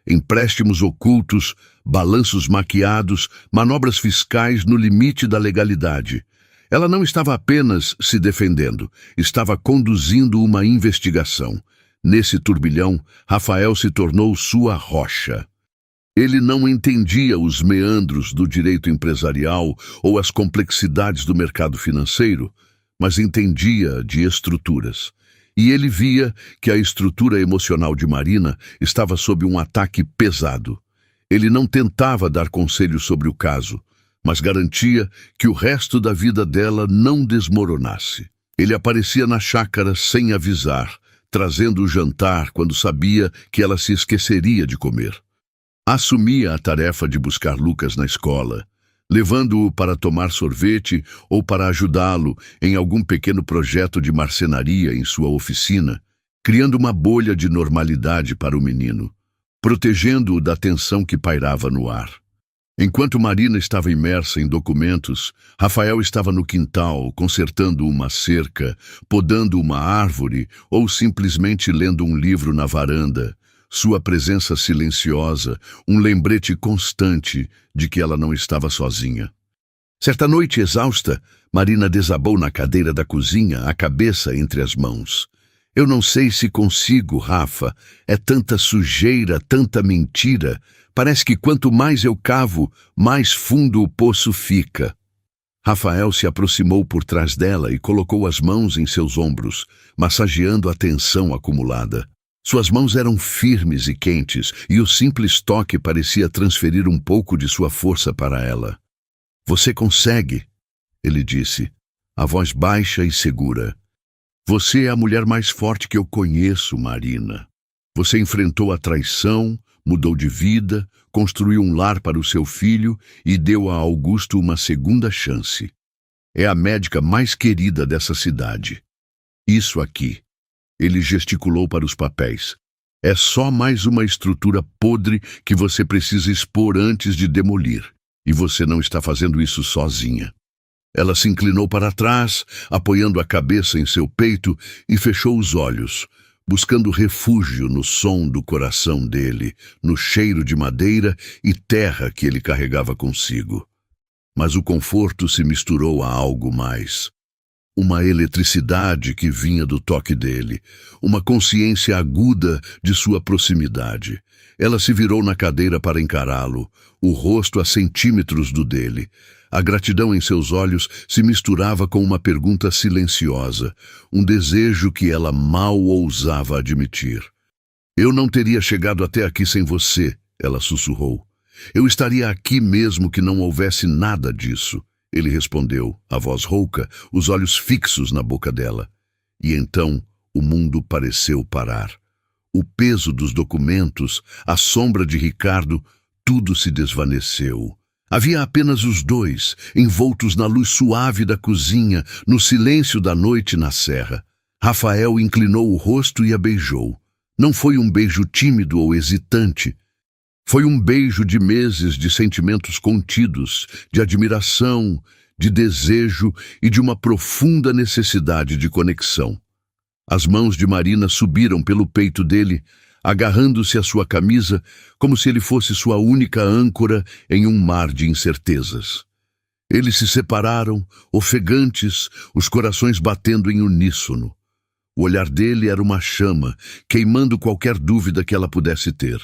Empréstimos ocultos, balanços maquiados, manobras fiscais no limite da legalidade. Ela não estava apenas se defendendo, estava conduzindo uma investigação. Nesse turbilhão, Rafael se tornou sua rocha. Ele não entendia os meandros do direito empresarial ou as complexidades do mercado financeiro, mas entendia de estruturas. E ele via que a estrutura emocional de Marina estava sob um ataque pesado. Ele não tentava dar conselhos sobre o caso, mas garantia que o resto da vida dela não desmoronasse. Ele aparecia na chácara sem avisar, trazendo o jantar quando sabia que ela se esqueceria de comer. Assumia a tarefa de buscar Lucas na escola, levando-o para tomar sorvete ou para ajudá-lo em algum pequeno projeto de marcenaria em sua oficina, criando uma bolha de normalidade para o menino, protegendo-o da tensão que pairava no ar. Enquanto Marina estava imersa em documentos, Rafael estava no quintal, consertando uma cerca, podando uma árvore ou simplesmente lendo um livro na varanda. Sua presença silenciosa, um lembrete constante de que ela não estava sozinha. Certa noite, exausta, Marina desabou na cadeira da cozinha, a cabeça entre as mãos. Eu não sei se consigo, Rafa. É tanta sujeira, tanta mentira. Parece que quanto mais eu cavo, mais fundo o poço fica. Rafael se aproximou por trás dela e colocou as mãos em seus ombros, massageando a tensão acumulada. Suas mãos eram firmes e quentes, e o simples toque parecia transferir um pouco de sua força para ela. Você consegue, ele disse, a voz baixa e segura. Você é a mulher mais forte que eu conheço, Marina. Você enfrentou a traição, mudou de vida, construiu um lar para o seu filho e deu a Augusto uma segunda chance. É a médica mais querida dessa cidade. Isso aqui. Ele gesticulou para os papéis. É só mais uma estrutura podre que você precisa expor antes de demolir. E você não está fazendo isso sozinha. Ela se inclinou para trás, apoiando a cabeça em seu peito e fechou os olhos, buscando refúgio no som do coração dele, no cheiro de madeira e terra que ele carregava consigo. Mas o conforto se misturou a algo mais. Uma eletricidade que vinha do toque dele, uma consciência aguda de sua proximidade. Ela se virou na cadeira para encará-lo, o rosto a centímetros do dele. A gratidão em seus olhos se misturava com uma pergunta silenciosa, um desejo que ela mal ousava admitir. Eu não teria chegado até aqui sem você, ela sussurrou. Eu estaria aqui mesmo que não houvesse nada disso. Ele respondeu, a voz rouca, os olhos fixos na boca dela. E então o mundo pareceu parar. O peso dos documentos, a sombra de Ricardo, tudo se desvaneceu. Havia apenas os dois, envoltos na luz suave da cozinha, no silêncio da noite na serra. Rafael inclinou o rosto e a beijou. Não foi um beijo tímido ou hesitante. Foi um beijo de meses de sentimentos contidos, de admiração, de desejo e de uma profunda necessidade de conexão. As mãos de Marina subiram pelo peito dele, agarrando-se à sua camisa como se ele fosse sua única âncora em um mar de incertezas. Eles se separaram, ofegantes, os corações batendo em uníssono. O olhar dele era uma chama, queimando qualquer dúvida que ela pudesse ter.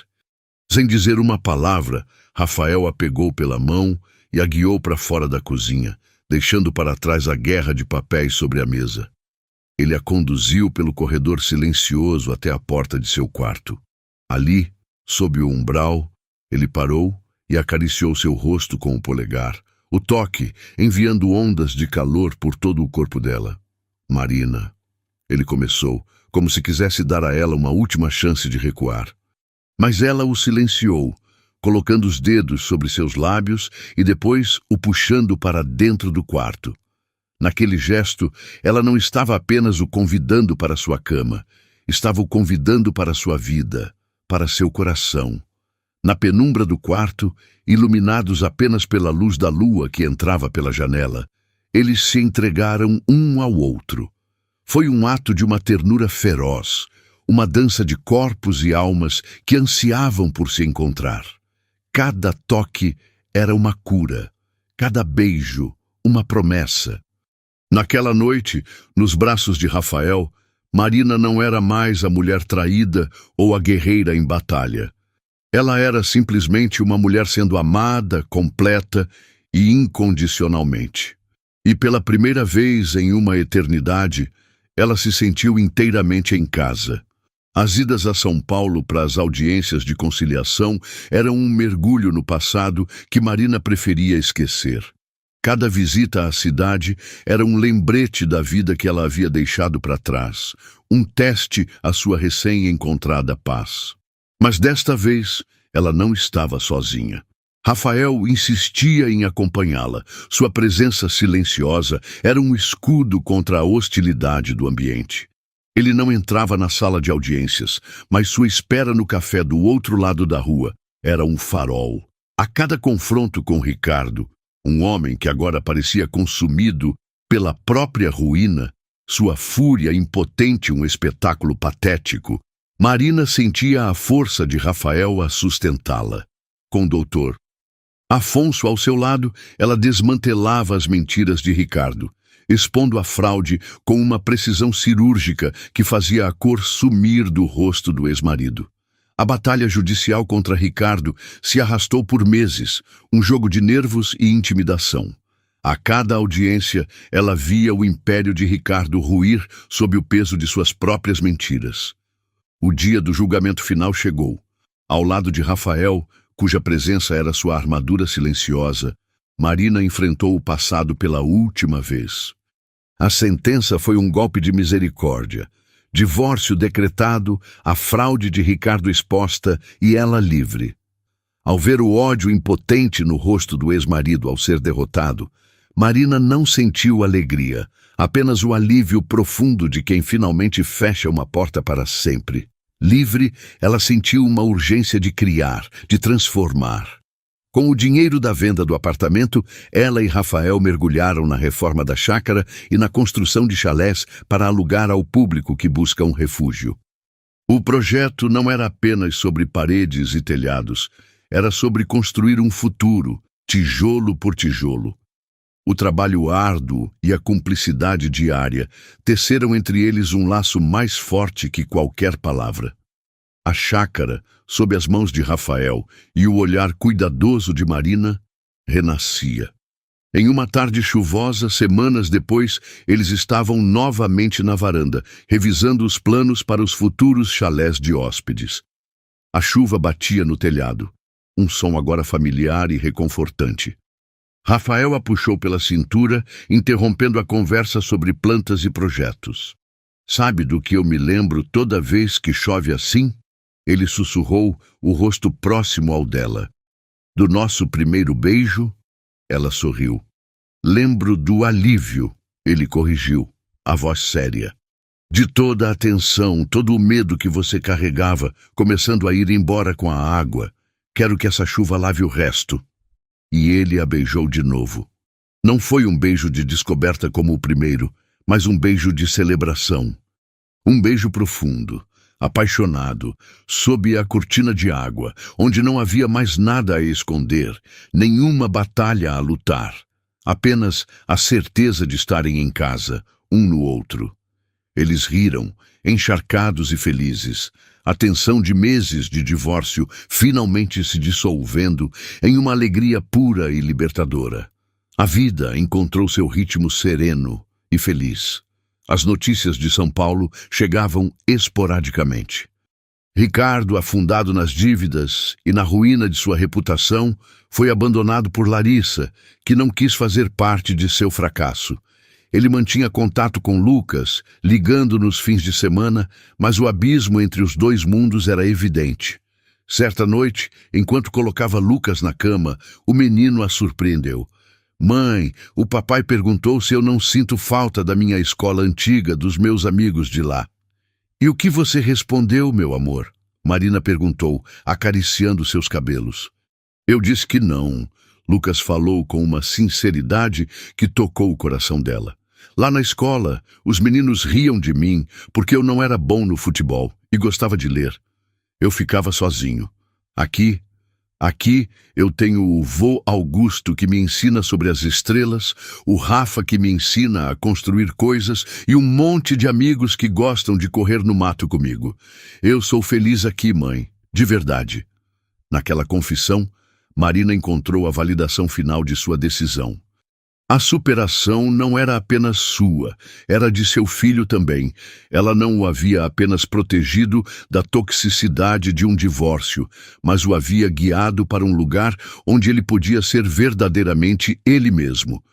Sem dizer uma palavra, Rafael a pegou pela mão e a guiou para fora da cozinha, deixando para trás a guerra de papéis sobre a mesa. Ele a conduziu pelo corredor silencioso até a porta de seu quarto. Ali, sob o umbral, ele parou e acariciou seu rosto com o polegar, o toque enviando ondas de calor por todo o corpo dela. Marina, ele começou, como se quisesse dar a ela uma última chance de recuar. Mas ela o silenciou, colocando os dedos sobre seus lábios e depois o puxando para dentro do quarto. Naquele gesto, ela não estava apenas o convidando para sua cama, estava o convidando para sua vida, para seu coração. Na penumbra do quarto, iluminados apenas pela luz da lua que entrava pela janela, eles se entregaram um ao outro. Foi um ato de uma ternura feroz, uma dança de corpos e almas que ansiavam por se encontrar. Cada toque era uma cura, cada beijo, uma promessa. Naquela noite, nos braços de Rafael, Marina não era mais a mulher traída ou a guerreira em batalha. Ela era simplesmente uma mulher sendo amada, completa e incondicionalmente. E pela primeira vez em uma eternidade, ela se sentiu inteiramente em casa. As idas a São Paulo para as audiências de conciliação eram um mergulho no passado que Marina preferia esquecer. Cada visita à cidade era um lembrete da vida que ela havia deixado para trás, um teste à sua recém-encontrada paz. Mas desta vez, ela não estava sozinha. Rafael insistia em acompanhá-la. Sua presença silenciosa era um escudo contra a hostilidade do ambiente. Ele não entrava na sala de audiências, mas sua espera no café do outro lado da rua era um farol. A cada confronto com Ricardo, um homem que agora parecia consumido pela própria ruína, sua fúria impotente um espetáculo patético, Marina sentia a força de Rafael a sustentá-la. Com o doutor Afonso ao seu lado, ela desmantelava as mentiras de Ricardo, expondo a fraude com uma precisão cirúrgica que fazia a cor sumir do rosto do ex-marido. A batalha judicial contra Ricardo se arrastou por meses, um jogo de nervos e intimidação. A cada audiência, ela via o império de Ricardo ruir sob o peso de suas próprias mentiras. O dia do julgamento final chegou. Ao lado de Rafael, cuja presença era sua armadura silenciosa, Marina enfrentou o passado pela última vez. A sentença foi um golpe de misericórdia. Divórcio decretado, a fraude de Ricardo exposta e ela livre. Ao ver o ódio impotente no rosto do ex-marido ao ser derrotado, Marina não sentiu alegria, apenas o alívio profundo de quem finalmente fecha uma porta para sempre. Livre, ela sentiu uma urgência de criar, de transformar. Com o dinheiro da venda do apartamento, ela e Rafael mergulharam na reforma da chácara e na construção de chalés para alugar ao público que busca um refúgio. O projeto não era apenas sobre paredes e telhados, era sobre construir um futuro, tijolo por tijolo. O trabalho árduo e a cumplicidade diária teceram entre eles um laço mais forte que qualquer palavra. A chácara, sob as mãos de Rafael e o olhar cuidadoso de Marina, renascia. Em uma tarde chuvosa, semanas depois, eles estavam novamente na varanda, revisando os planos para os futuros chalés de hóspedes. A chuva batia no telhado, um som agora familiar e reconfortante. Rafael a puxou pela cintura, interrompendo a conversa sobre plantas e projetos. "Sabe do que eu me lembro toda vez que chove assim?" Ele sussurrou, o rosto próximo ao dela. "Do nosso primeiro beijo?" Ela sorriu. "Lembro do alívio", ele corrigiu, a voz séria. "De toda a tensão, todo o medo que você carregava, começando a ir embora com a água. Quero que essa chuva lave o resto." E ele a beijou de novo. Não foi um beijo de descoberta como o primeiro, mas um beijo de celebração. Um beijo profundo, apaixonado, sob a cortina de água, onde não havia mais nada a esconder, nenhuma batalha a lutar. Apenas a certeza de estarem em casa, um no outro. Eles riram, encharcados e felizes, a tensão de meses de divórcio finalmente se dissolvendo em uma alegria pura e libertadora. A vida encontrou seu ritmo sereno e feliz. As notícias de São Paulo chegavam esporadicamente. Ricardo, afundado nas dívidas e na ruína de sua reputação, foi abandonado por Larissa, que não quis fazer parte de seu fracasso. Ele mantinha contato com Lucas, ligando nos fins de semana, mas o abismo entre os dois mundos era evidente. Certa noite, enquanto colocava Lucas na cama, o menino a surpreendeu. "Mãe, o papai perguntou se eu não sinto falta da minha escola antiga, dos meus amigos de lá." "E o que você respondeu, meu amor?" Marina perguntou, acariciando seus cabelos. "Eu disse que não." Lucas falou com uma sinceridade que tocou o coração dela. "Lá na escola, os meninos riam de mim porque eu não era bom no futebol e gostava de ler. Eu ficava sozinho. Aqui eu tenho o vô Augusto que me ensina sobre as estrelas, o Rafa que me ensina a construir coisas e um monte de amigos que gostam de correr no mato comigo. Eu sou feliz aqui, mãe, de verdade." Naquela confissão, Marina encontrou a validação final de sua decisão. A superação não era apenas sua, era de seu filho também. Ela não o havia apenas protegido da toxicidade de um divórcio, mas o havia guiado para um lugar onde ele podia ser verdadeiramente ele mesmo.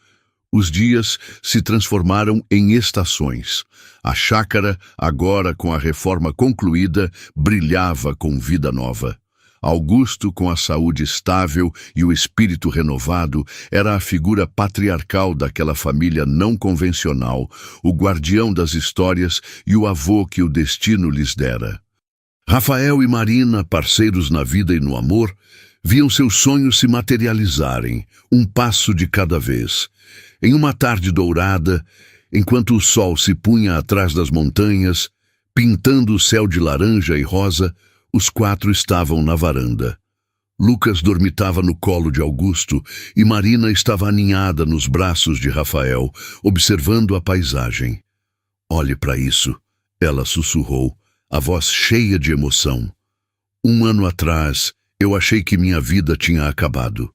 Os dias se transformaram em estações. A chácara, agora com a reforma concluída, brilhava com vida nova. Augusto, com a saúde estável e o espírito renovado, era a figura patriarcal daquela família não convencional, o guardião das histórias e o avô que o destino lhes dera. Rafael e Marina, parceiros na vida e no amor, viam seus sonhos se materializarem, um passo de cada vez. Em uma tarde dourada, enquanto o sol se punha atrás das montanhas, pintando o céu de laranja e rosa, os quatro estavam na varanda. Lucas dormitava no colo de Augusto e Marina estava aninhada nos braços de Rafael, observando a paisagem. "Olhe para isso", ela sussurrou, a voz cheia de emoção. "Um ano atrás, eu achei que minha vida tinha acabado.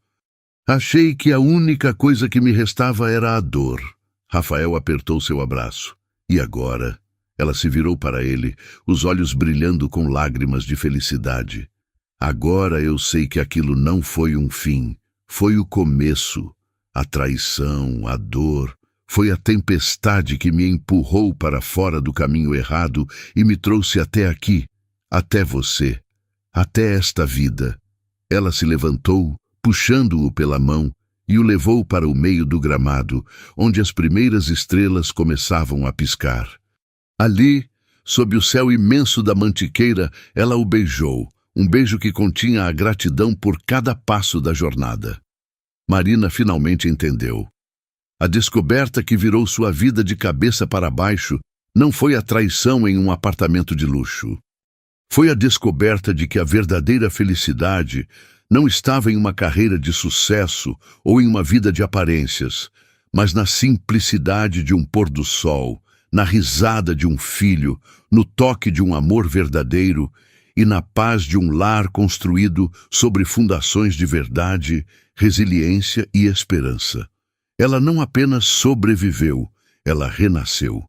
Achei que a única coisa que me restava era a dor." Rafael apertou seu abraço. "E agora?" Ela se virou para ele, os olhos brilhando com lágrimas de felicidade. "Agora eu sei que aquilo não foi um fim, foi o começo. A traição, a dor, foi a tempestade que me empurrou para fora do caminho errado e me trouxe até aqui, até você, até esta vida." Ela se levantou, puxando-o pela mão, e o levou para o meio do gramado, onde as primeiras estrelas começavam a piscar. Ali, sob o céu imenso da mantiqueira, ela o beijou, um beijo que continha a gratidão por cada passo da jornada. Marina finalmente entendeu. A descoberta que virou sua vida de cabeça para baixo não foi a traição em um apartamento de luxo. Foi a descoberta de que a verdadeira felicidade não estava em uma carreira de sucesso ou em uma vida de aparências, mas na simplicidade de um pôr do sol, na risada de um filho, no toque de um amor verdadeiro e na paz de um lar construído sobre fundações de verdade, resiliência e esperança. Ela não apenas sobreviveu, ela renasceu.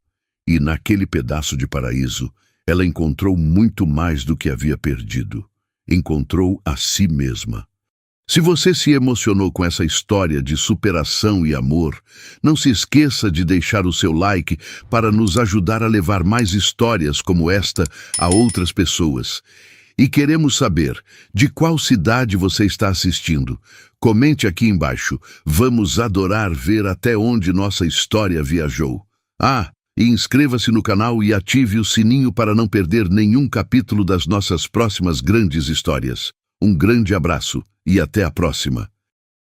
E naquele pedaço de paraíso, ela encontrou muito mais do que havia perdido. Encontrou a si mesma. Se você se emocionou com essa história de superação e amor, não se esqueça de deixar o seu like para nos ajudar a levar mais histórias como esta a outras pessoas. E queremos saber de qual cidade você está assistindo. Comente aqui embaixo. Vamos adorar ver até onde nossa história viajou. E inscreva-se no canal e ative o sininho para não perder nenhum capítulo das nossas próximas grandes histórias. Um grande abraço e até a próxima.